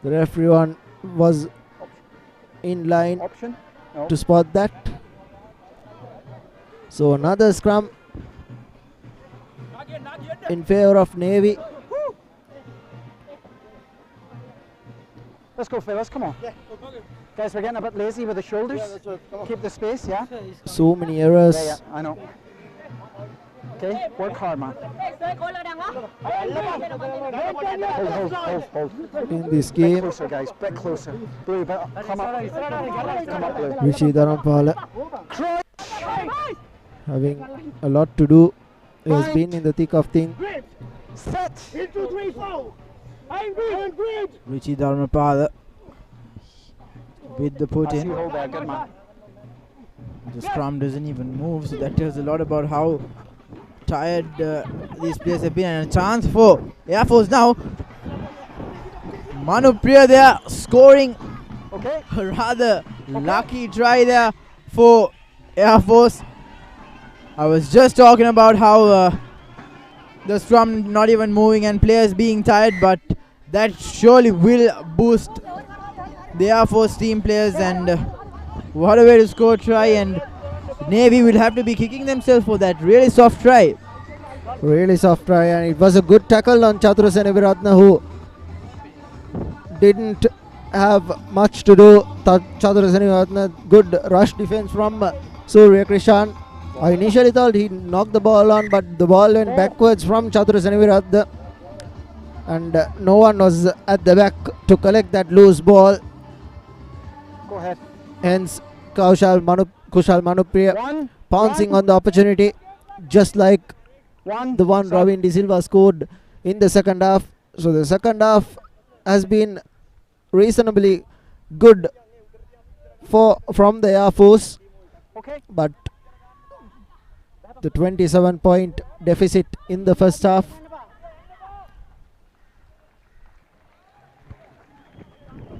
The referee one was in line to spot that. So another scrum in favor of Navy. Let's go, fellas. Come on. Guys, we're getting a bit lazy with the shoulders. Keep the space, yeah? So many errors. Yeah, I know. Okay, work hard, man. Hold. In this game. Bit closer, guys. Bit closer. Blue, come up. Come up, Blue. Rishi Dharampala having a lot to do. He has been in the thick of things. Set. 1, 2, 3, 4. I'm good. Richie Dharmapala with the put in. Hold there, good man. The scrum doesn't even move, so that tells a lot about how tired these players have been. And a chance for Air Force now. Manu Priya there scoring. Okay. A rather lucky try there for Air Force. I was just talking about how the scrum not even moving and players being tired, but that surely will boost the Air Force team players, and what a way to score try, and Navy will have to be kicking themselves for that really soft try. Really soft try, and it was a good tackle on Chatura Seneviratne, who didn't have much to do. Chatura Seneviratne, good rush defense from Surya Krishan. I initially thought he knocked the ball on, but the ball went backwards from Chatura Seneviratne, and no one was at the back to collect that loose ball. Go ahead. Hence Kushal Manupriya pouncing on the opportunity, just like the one Ravin De Silva scored in the second half. So the second half has been reasonably good from the Air Force, but the 27-point deficit in the first half.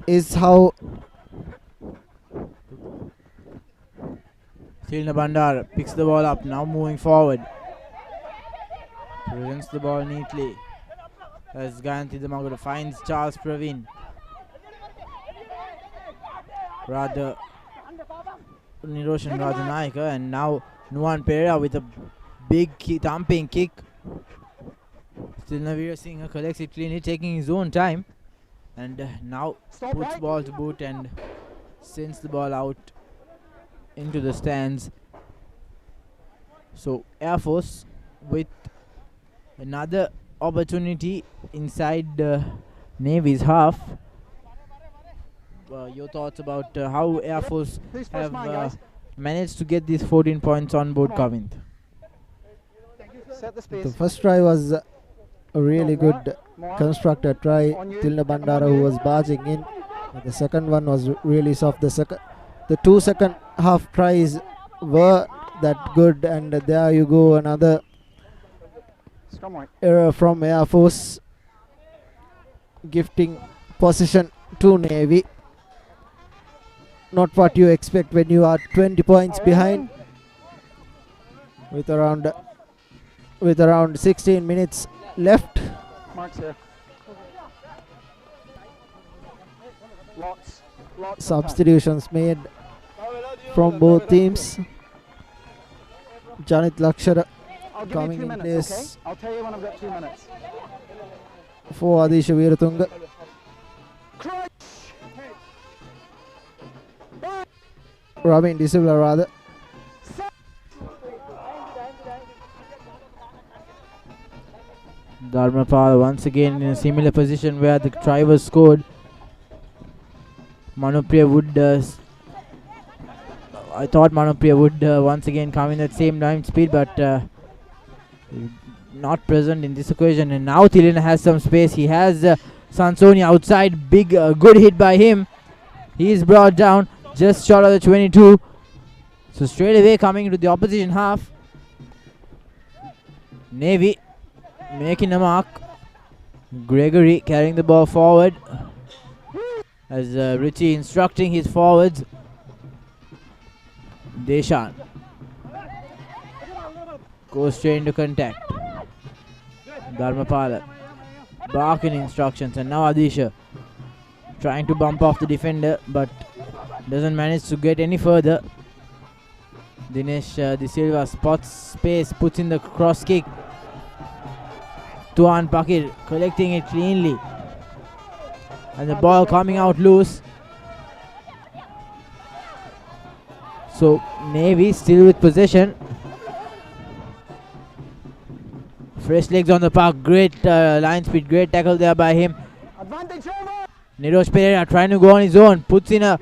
is how Tilna Bandar picks the ball up, now moving forward. Presents the ball neatly as Gayanthi Damagura finds Charles Praveen. Rather Niroshan Rajanayaka, and now Nuwan Pereira with a big thumping kick. Still Navira Singh collects it cleanly, taking his own time, and now puts ball to boot and sends the ball out into the stands. So Air Force with another opportunity inside Navy's half. Your thoughts about how Air Force have managed to get these 14 points on board, Kavind? the first try was a really good constructed try. Tilna Bandara, who was barging in. The second one was really soft. The 2 second half tries were that good, and there you go, another error from Air Force, gifting position to Navy. Not what you expect when you are 20 points behind with around 16 minutes left. Marks here. Lots Substitutions made from both teams. Janit Lakshara coming in place. Okay? I'll tell you when I've got 2 minutes. For Adisha Veeratunga. Robin De Silva rather. Dharmapal once again in a similar position where the try was scored. Manupriya would I thought Manupriya would once again come in at same line speed, but not present in this occasion. And now Thilina has some space. He has Sansoni outside. Big good hit by him. He is brought down just short of the 22. So straight away coming into the opposition half. Navy making a mark. Gregory carrying the ball forward as Richie instructing his forwards. Deshan goes straight into contact. Dharmapala barking instructions, and now Adisha trying to bump off the defender but doesn't manage to get any further. Dinesh De Silva spots space, puts in the cross kick. Tuan Pakir collecting it cleanly, and the ball coming out loose. So Navy still with possession. Fresh legs on the park. Great line speed. Great tackle there by him. Nirosh Pereira trying to go on his own. Puts in a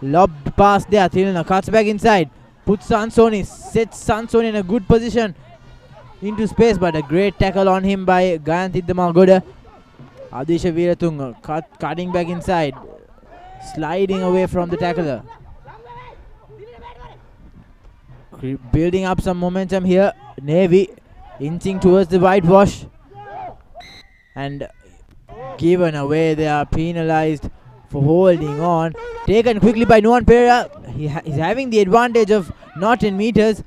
lob pass there. Thilina cuts back inside. Puts Sansoni. Sets Sansoni in a good position into space, but a great tackle on him by Gayanthi Damagoda. Adisha Veeratunga cutting back inside. Sliding away from the tackler. Building up some momentum here. Navy inching towards the whitewash, and given away. They are penalized for holding on. Taken quickly by Nuwan Pereira. He's having the advantage of not in meters.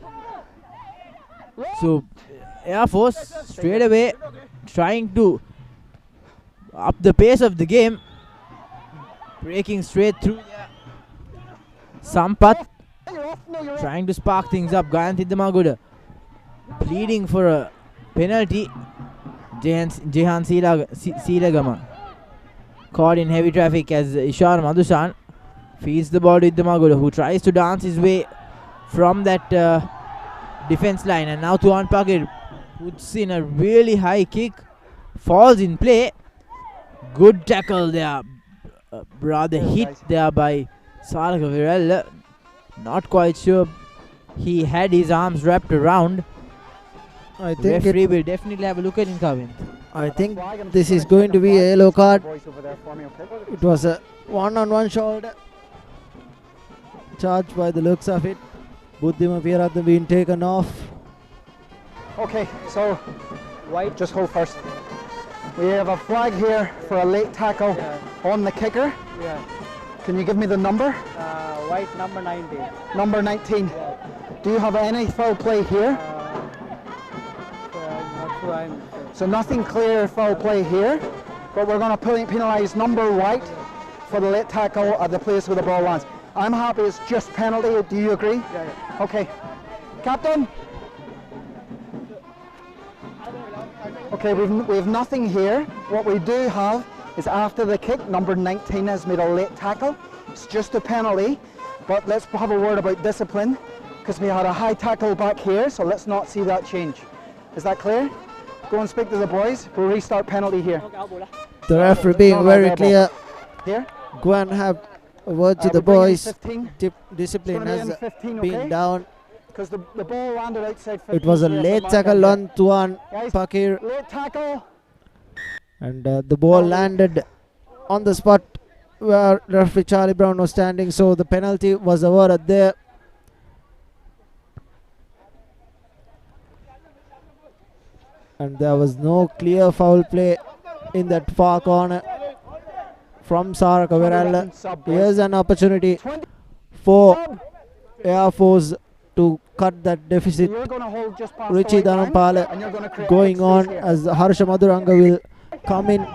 So Air Force straight away trying to up the pace of the game, breaking straight through there. Sampath trying to spark things up. Gayanthi Damagoda pleading for a penalty. Jehan Silagama caught in heavy traffic as Ishar Madhusan feeds the ball to Damagoda, who tries to dance his way from that defense line. And now Tuan Pakir puts in a really high kick, falls in play. Good tackle there, rather hit there by Salaka Virel. Not quite sure he had his arms wrapped around. I think referee will definitely have a look at him, Kavin. I think this is going to be a yellow card. It was a one-on-one shoulder charge by the looks of it. Buddhima Piratha being taken off. Okay, so white, just hold first. We have a flag here for a late tackle on the kicker. Can you give me the number? White number 19. Number 19. Do you have any foul play here? Not sure. I'm So nothing clear foul play here, but we're going to penalise number white for the late tackle at the place where the ball lands. I'm happy it's just penalty. Do you agree? Yeah. Okay. Captain? Okay, we've nothing here. What we do have is after the kick, number 19 has made a late tackle. It's just a penalty, but let's have a word about discipline because we had a high tackle back here, so let's not see that change. Is that clear? Go and speak to the boys. We'll restart penalty here. The referee being very clear. Here? Go and have a word to the boys. Discipline It's gonna be has in 15, been okay? down. Because the ball landed outside 15. It was a so we have late to mark tackle that on Tuan Guys, Pakir, late tackle. and the ball landed on the spot where referee Charlie Brown was standing, so the penalty was awarded there. And there was no clear foul play in that far corner from Saraka Virala. Here's an opportunity for Air Force to cut that deficit. Richie Dhanampala going on as Harsha Madhuranga will come in.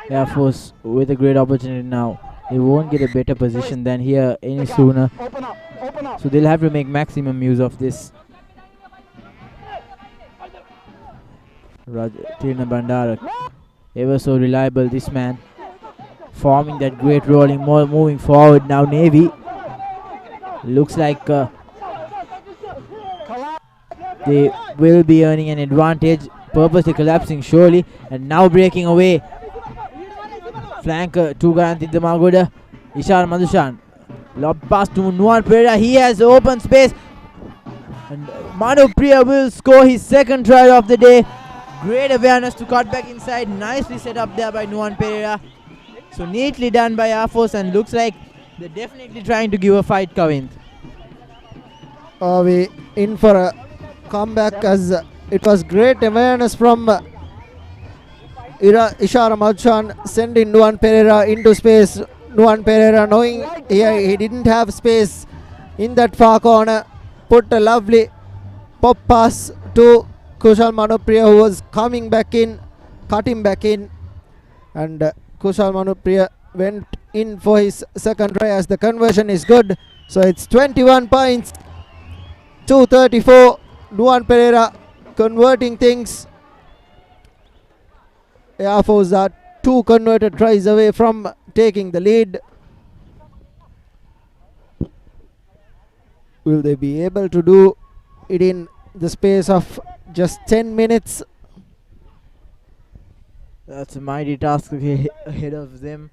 Air Force with a great opportunity now. They won't get a better position than here any sooner. So they'll have to make maximum use of this. Tirna Bandara, ever so reliable, this man, forming that great rolling, moving forward now. Navy looks like they will be earning an advantage, purposely collapsing surely, and now breaking away. Flanker Tugaranti Damagoda, Ishar Madhushan, lob pass to Nuan Pereira. He has open space, and Manu Priya will score his second try of the day. Great awareness to cut back inside. Nicely set up there by Nuan Pereira. So neatly done by Air Force, and looks like they're definitely trying to give a fight, Kavind. Are we in for a comeback, as it was great awareness from Ishara Madhushan sending Nuan Pereira into space. Nuan Pereira, knowing he didn't have space in that far corner, put a lovely pop pass to Kushal Manopriya, who was coming back in, cut him back in, and Kushal Manopriya went in for his second try as the conversion is good. So it's 21 points, 234. Nuan Pereira converting things. Air Force are 2 converted tries away from taking the lead. Will they be able to do it in the space of just 10 minutes? That's a mighty task ahead of them,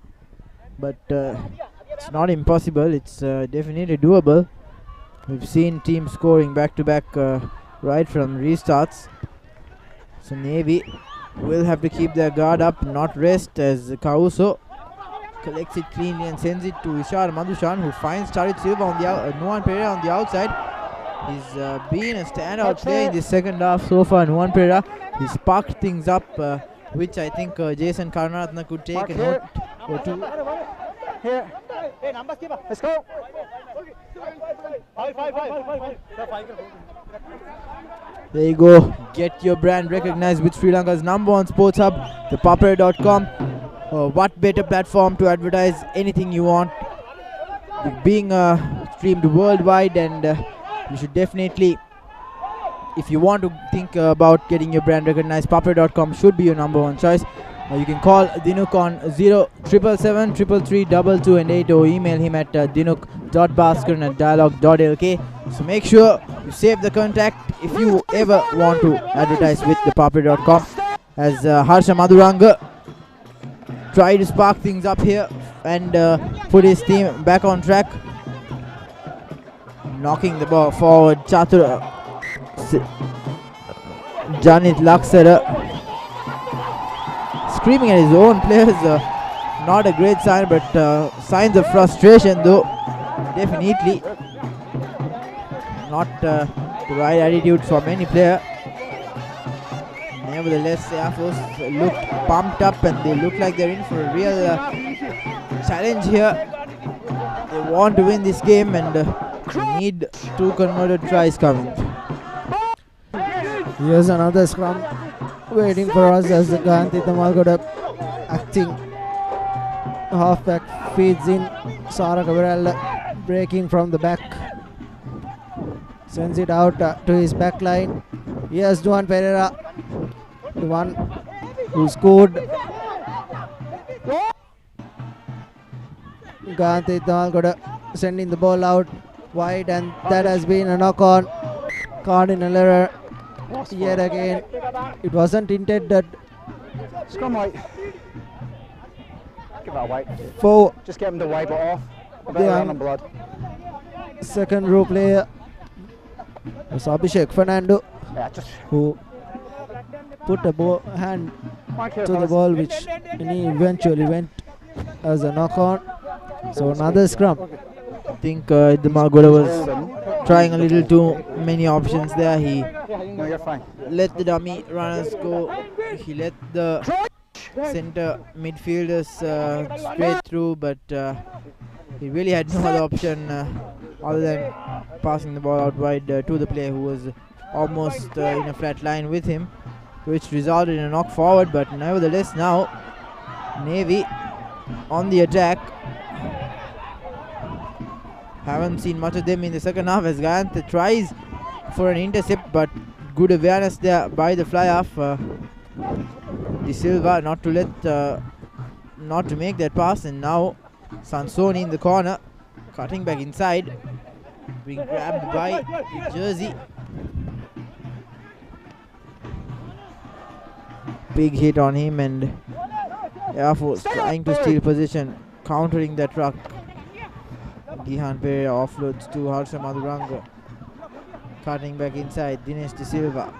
but it's not impossible. It's definitely doable. We've seen teams scoring back to back right from restarts. So Navy will have to keep their guard up, not rest, as Kauso collects it cleanly and sends it to Ishar Madhushan, who finds Charit Silva on the Nuan Pereira on the outside. He's been a standout player in the second half so far. Nuan Pereira, he sparked things up, which I think Jason Karunaratne could take a note or two. Here. Let's go. There you go. Get your brand recognized with Sri Lanka's #1 sports hub, ThePapare.com. What better platform to advertise anything you want? Being streamed worldwide, and you should definitely, if you want to think about getting your brand recognized, Papare.com should be your #1 choice. You can call Dinuk on 0777 333 2228 or email him at dinuk.bhaskaran@dialog.lk. So make sure you save the contact if you ever want to advertise with ThePapare.com. As Harsha Madhuranga try to spark things up here and put his team back on track. Knocking the ball forward, Chatur Janit Laksara screaming at his own players. Not a great sign, but signs of frustration though. Definitely not the right attitude from any player. Nevertheless, Air Force looked pumped up, and they look like they're in for a real challenge here. They want to win this game and they need 2 converted tries coming. Here's another scrum waiting for us as the Gandhi Tamalgoda acting halfback feeds in. Sara Cabral breaking from the back, sends it out to his back line. Here's Juan Pereira, the one who scored. Gandhi Tamalgoda sending the ball out wide, and that has been a knock on. Cardinal error yet again. It wasn't intended. Scrum white. Give that white. For just get him to wipe it off. A bit of blood. Second row player was Abhishek Fernando, who put a hand to the ball, which he eventually went as a knock on. So another scrum. I think Damalgoda was trying a little too many options there. He let the dummy runners go. He let the center midfielders straight through, but he really had no other option other than passing the ball out wide to the player who was almost in a flat line with him, which resulted in a knock forward. But nevertheless, now Navy on the attack. Haven't seen much of them in the second half as Gayantha tries for an intercept, but good awareness there by the fly-off. De Silva not to make that pass, and now Sansoni in the corner, cutting back inside, being grabbed by the jersey. Big hit on him, and Air Force trying to steal position, countering that ruck. Gihan Pereira offloads to Harsha Madhuranga, cutting back inside, Dinesh De Silva.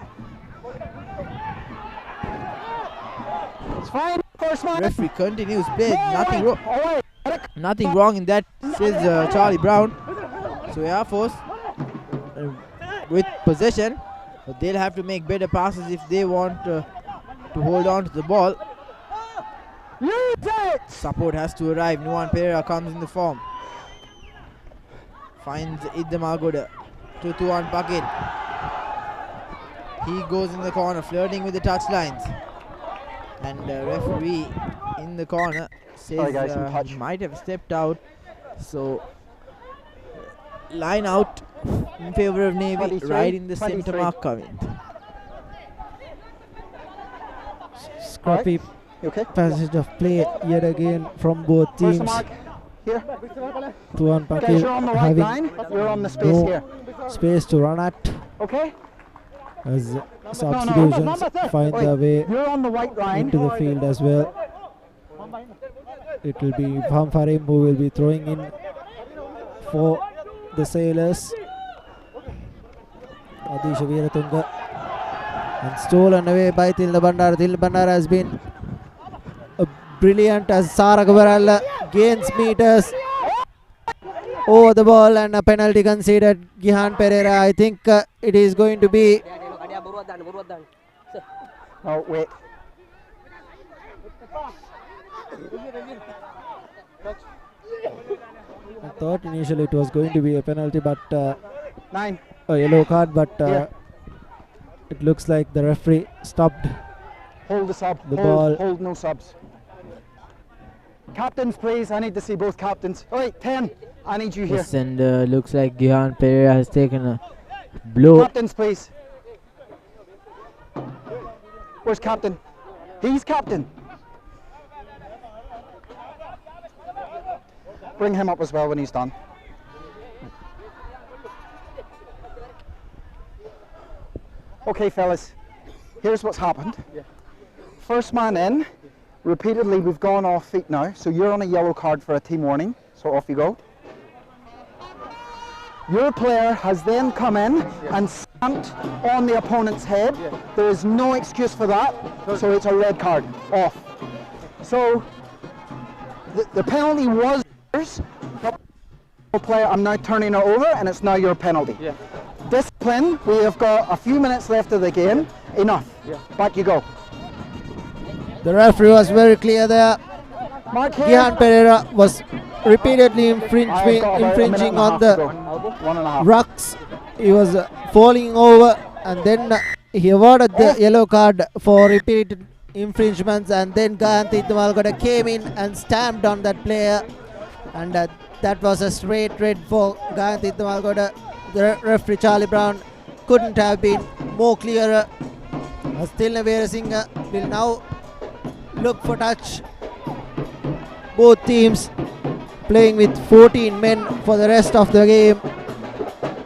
It's fine. First man. Referee continues play. Nothing wrong in that, says Charlie Brown. So Air Force with possession, but they'll have to make better passes if they want to hold on to the ball. Support has to arrive. Nuwan Pereira comes in the form. Finds Damalgoda. 2-1 bucket. He goes in the corner, flirting with the touch lines. And referee in the corner says he might have stepped out. So line out in favor of Navy, right in the center mark coming. Scrappy passage of play yet again from both teams. Here. Tuan Guys, you're on the right line. You're on the space here. Space to run at. Okay. As substitutions find their way on the right line. into the field as well. It will be Farim who will be throwing in for the Sailors. Adisha Veeratunga. And stolen away by Tilda Bandara. Tilda Bandara has been brilliant as Sara Cabral gains meters over the ball, and a penalty conceded. Gihan Pereira, I think it is going to be. Oh, wait. I thought initially it was going to be a penalty, but 9. A yellow card, but it looks like the referee stopped. Hold the sub. Ball. Hold no subs. Captains, please. I need to see both captains. Oh, wait, 10. I need you here. Yes, and looks like Gihan Pereira has taken a blow. Captains, please. Where's captain? He's captain. Bring him up as well when he's done. Okay, fellas. Here's what's happened. First man in. Repeatedly, we've gone off feet now, so you're on a yellow card for a team warning, so off you go. Your player has then come in and stamped on the opponent's head. There is no excuse for that, so it's a red card, off. So, the penalty was yours. Player, I'm now turning it over, and it's now your penalty. Discipline, we have got a few minutes left of the game. Enough. Back you go. The referee was very clear there. Gihan Pereira was repeatedly infringing on the rucks. He was falling over, and then he awarded the yellow card for repeated infringements, and then Gihan Tidmalgoda came in and stamped on that player, and that was a straight red for Gihan Tidmalgoda. The referee Charlie Brown couldn't have been more clearer. Still Veerasinghe will now look for touch. Both teams playing with 14 men for the rest of the game.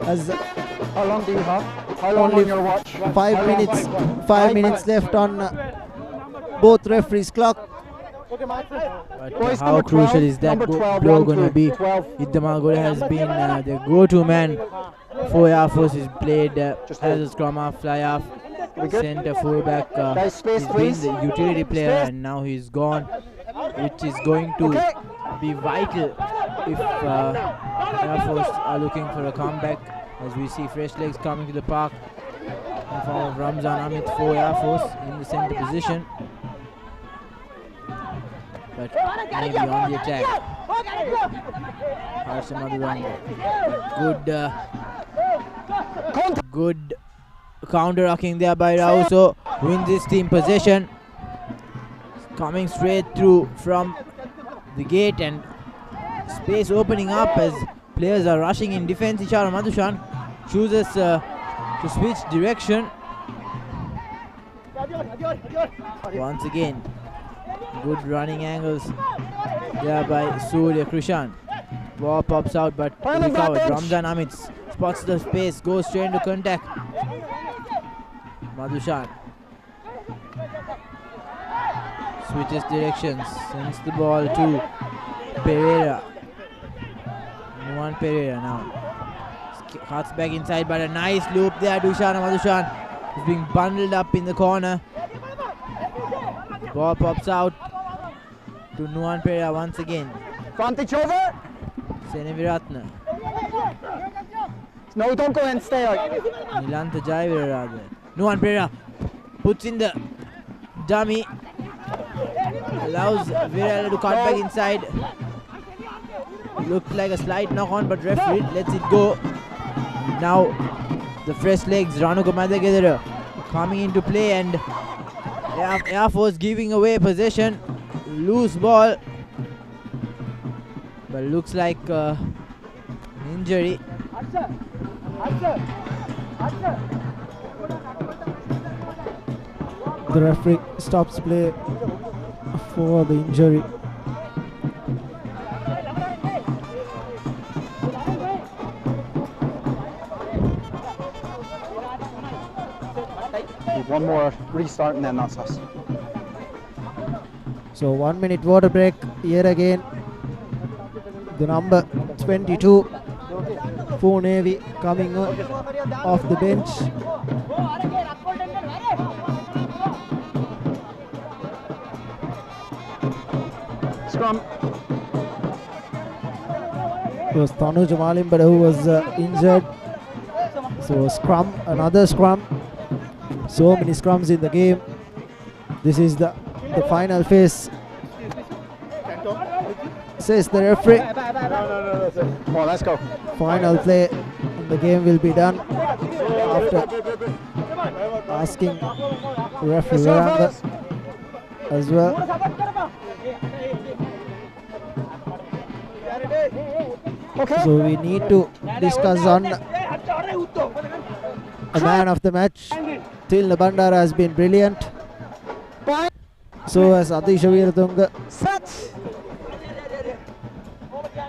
As how long do you have? How long on your watch? 5 minutes. 5 minutes left on both referees' clock. But how crucial is that blow going to be? Tidmalgoda has been the go-to man for Air Force. He's played as a scrum half, fly half, centre, fullback. He's been the utility player, and now he's gone, which is going to be vital if Air Force are looking for a comeback. As we see fresh legs coming to the park in form of Ramzan Amit for Air Force in the centre position. But maybe on the attack. Harsha Madhuranga. Good counter-rocking there by Rauso. Wins this team possession. Coming straight through from the gate, and space opening up as players are rushing in defense. Ishara Madhushan chooses to switch direction. Once again, good running angles there by Surya Krishan. Ball pops out, but recovered. Ramzan Amit spots the space, goes straight into contact. Madhushan switches directions, sends the ball to Pereira. Nuwan Pereira now cuts back inside, but a nice loop there. Dushana Madhushan is being bundled up in the corner. Ball pops out to Nuwan Pereira once again. Vantage over. Seneviratna. No, don't go and stay out. Nilanta Jaivira rather. Nuwan Pereira puts in the dummy. Allows Virala to cut back inside. Looked like a slight knock on, but referee lets it go. Now the fresh legs, Ranuka Madagedera coming into play, and Air Force giving away possession. Loose ball, but looks like injury. The referee stops play for the injury. One more restart and then that's us. So 1 minute water break here again. The number 22 for Navy coming off the bench. Scrum. It was Tanuj Malimbada who was injured. So scrum, another scrum. So many scrums in the game. This is the final phase, says the referee. Come on, let's go. Final play and the game will be done after asking referee Viranga as well. Okay. So we need to discuss on a man of the match. Till Bandara has been brilliant. So has Adisha Veeratunga.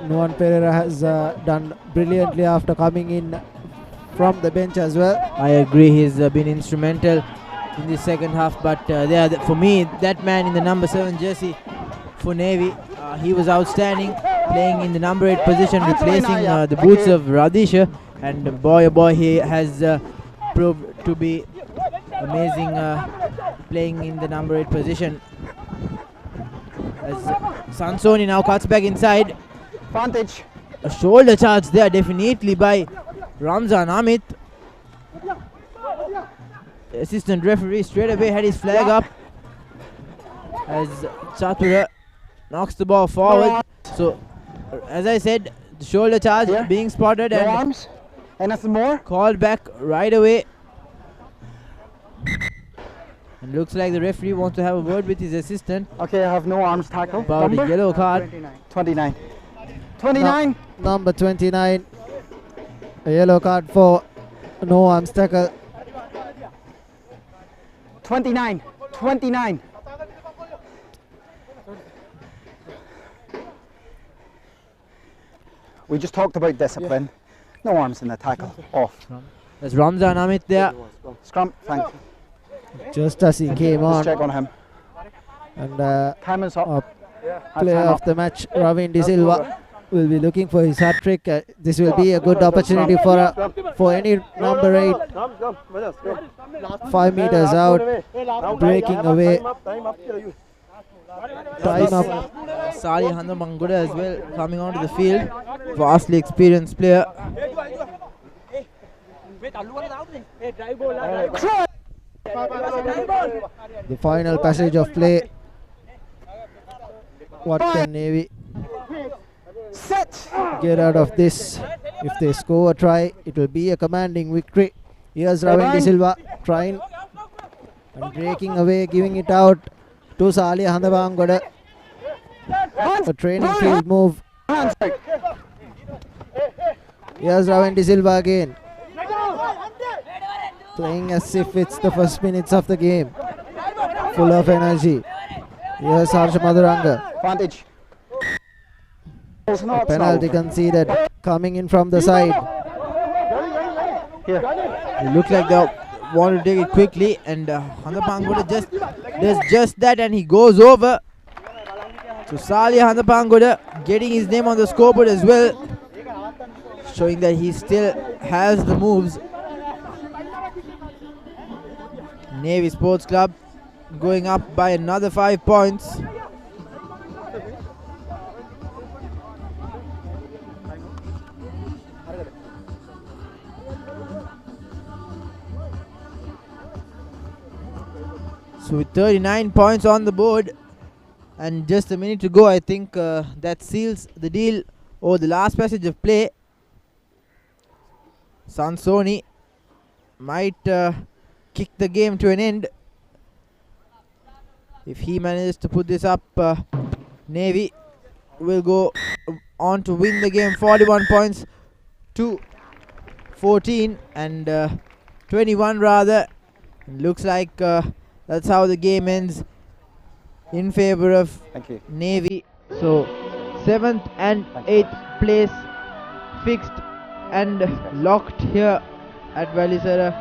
Nuwan Pereira has done brilliantly after coming in from the bench as well. I agree, he's been instrumental in the second half, but for me, that man in the number 7 jersey for Navy, he was outstanding, playing in the number 8 position, replacing the boots of Radisha, and boy oh boy, he has proved to be amazing playing in the number 8 position. As Sansoni now cuts back inside. Vantage. A shoulder charge there definitely by Ramzan Amit. The assistant referee straight away had his flag up as Chatura knocks the ball forward. So, as I said, the shoulder charge being spotted and arms. Anything more? Called back right away. And looks like the referee wants to have a word with his assistant. Okay, I have no arms tackle. About a yellow card. 29. 29. Number 29. A yellow card for no arms tackle. 29. 29. We just talked about discipline. No arms in the tackle. Off. There's Ramzan Amit there. Scrum, thank you. Just as he came on. Let's check on him. And time is up. Player of the match, Ravin De Silva, will be looking for his hat trick. This will be a good opportunity for any number 8. 5 meters out, breaking away. Time up. Sali Handamanguda as well coming onto the field. Vastly experienced player. The final passage of play. What can Navy get out of this? If they score a try, it will be a commanding victory. Here's Ravin De Silva trying and breaking away, giving it out to Sali Handabangoda. A training field move. Here's Ravin De Silva again, playing as if it's the first minutes of the game. Full of energy. Here's Harsha Madhuranga. Advantage. A penalty conceded coming in from the side. It looks like they want to take it quickly, and Handapangoda just does just that, and he goes over to Sali Handapangoda, getting his name on the scoreboard as well, showing that he still has the moves. Navy Sports Club going up by another 5 points. So with 39 points on the board and just a minute to go, I think that seals the deal over the last passage of play. Sansoni might kick the game to an end. If he manages to put this up, Navy will go on to win the game 41 points to 14 and 21 rather. And looks like that's how the game ends in favor of Navy. So 7th and 8th place fixed and locked here at Valisara.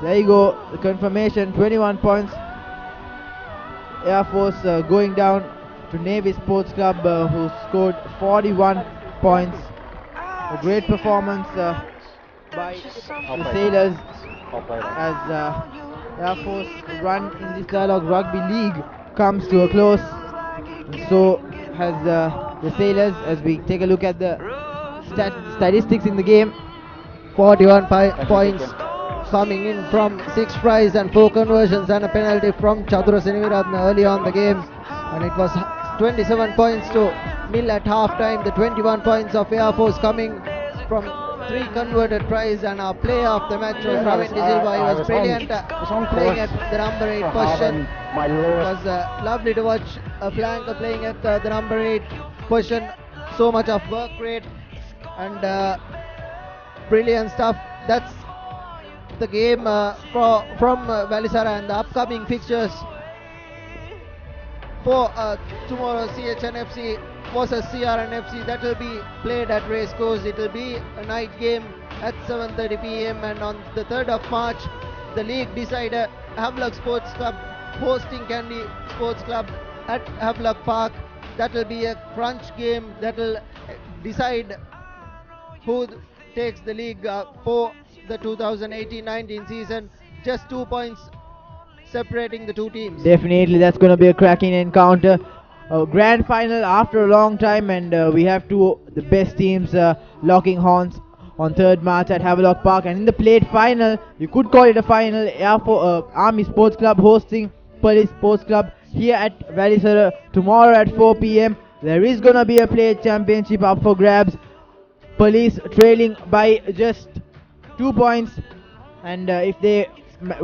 There you go, the confirmation, 21 points. Air Force going down to Navy Sports Club, who scored 41 points. A great performance by the Sailors as Air Force run in this Dialogue Rugby League comes to a close. And so has the Sailors, as we take a look at the statistics in the game. 41 points coming in from 6 tries and 4 conversions and a penalty from Chadura Siniviratna early on the game, and it was 27 points to nil at half time. The 21 points of Air Force coming from 3 converted tries, and our player of the match was Ravin De Silva. He was brilliant playing at the number 8 position. It was lovely to watch a flanker playing at the number 8 position. So much of work rate and brilliant stuff. That's the game from Valisara, and the upcoming fixtures for tomorrow, CHNFC versus CRNFC, that will be played at Racecourse. It will be a night game at 7:30 p.m. and on the 3rd of March, the league decider, Havelock Sports Club hosting Kandy Sports Club at Havelock Park. That will be a crunch game that will decide who takes the league for the 2018-19 season. Just 2 points separating the two teams. Definitely, that's going to be a cracking encounter. A grand final after a long time, and we have the best teams locking horns on 3rd March at Havelock Park. And in the plate final, you could call it a final, Army Sports Club hosting Police Sports Club. here at Valisara tomorrow at 4 p.m. There is gonna be a plate championship up for grabs. Police trailing by just 2 points, and if they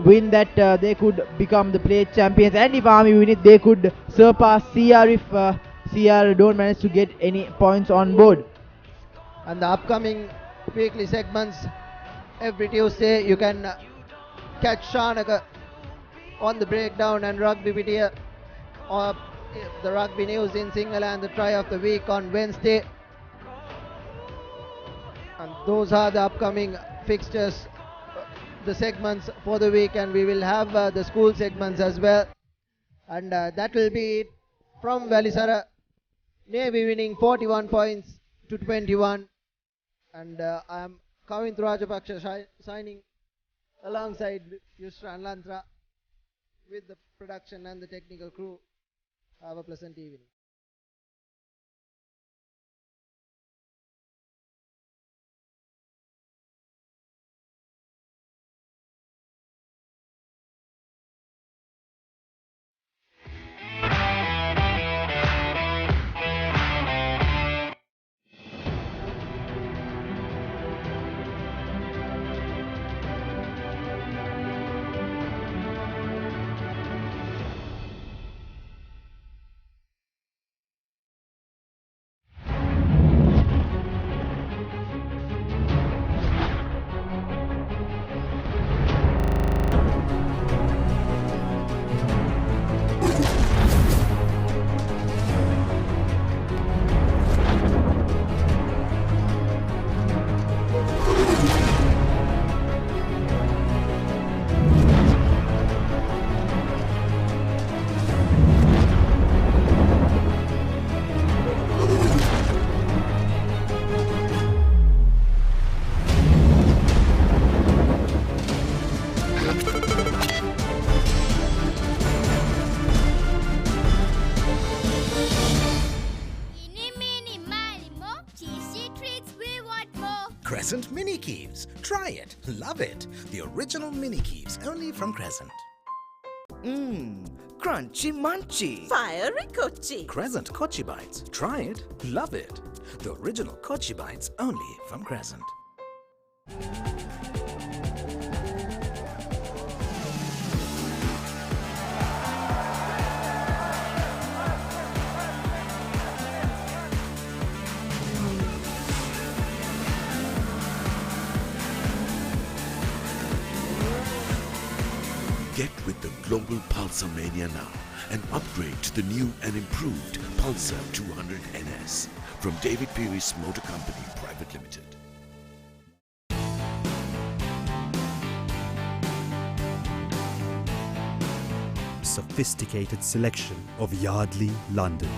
win that, they could become the plate champions, and if Army win it, they could surpass CR if CR don't manage to get any points on board. And the upcoming weekly segments, every Tuesday you can catch Shanaka on the breakdown and rugby video, or the rugby news in Sinhala and the try of the week on Wednesday. And those are the upcoming fixtures, the segments for the week, and we will have the school segments as well. And that will be it from Valisara. Navy winning 41 points to 21. And I am Kavin Rajapaksha signing alongside Yusra and Lantra with the production and the technical crew. Have a pleasant evening. Crescent Mini Keeves. Try it. Love it. The original Mini Keeves only from Crescent. Crunchy munchy. Fiery kochi. Crescent Kochi Bites. Try it. Love it. The original Kochi Bites only from Crescent. Get with the global Pulsar Mania now and upgrade to the new and improved Pulsar 200 NS from David Peary's Motor Company Private Limited. Sophisticated selection of Yardley, London.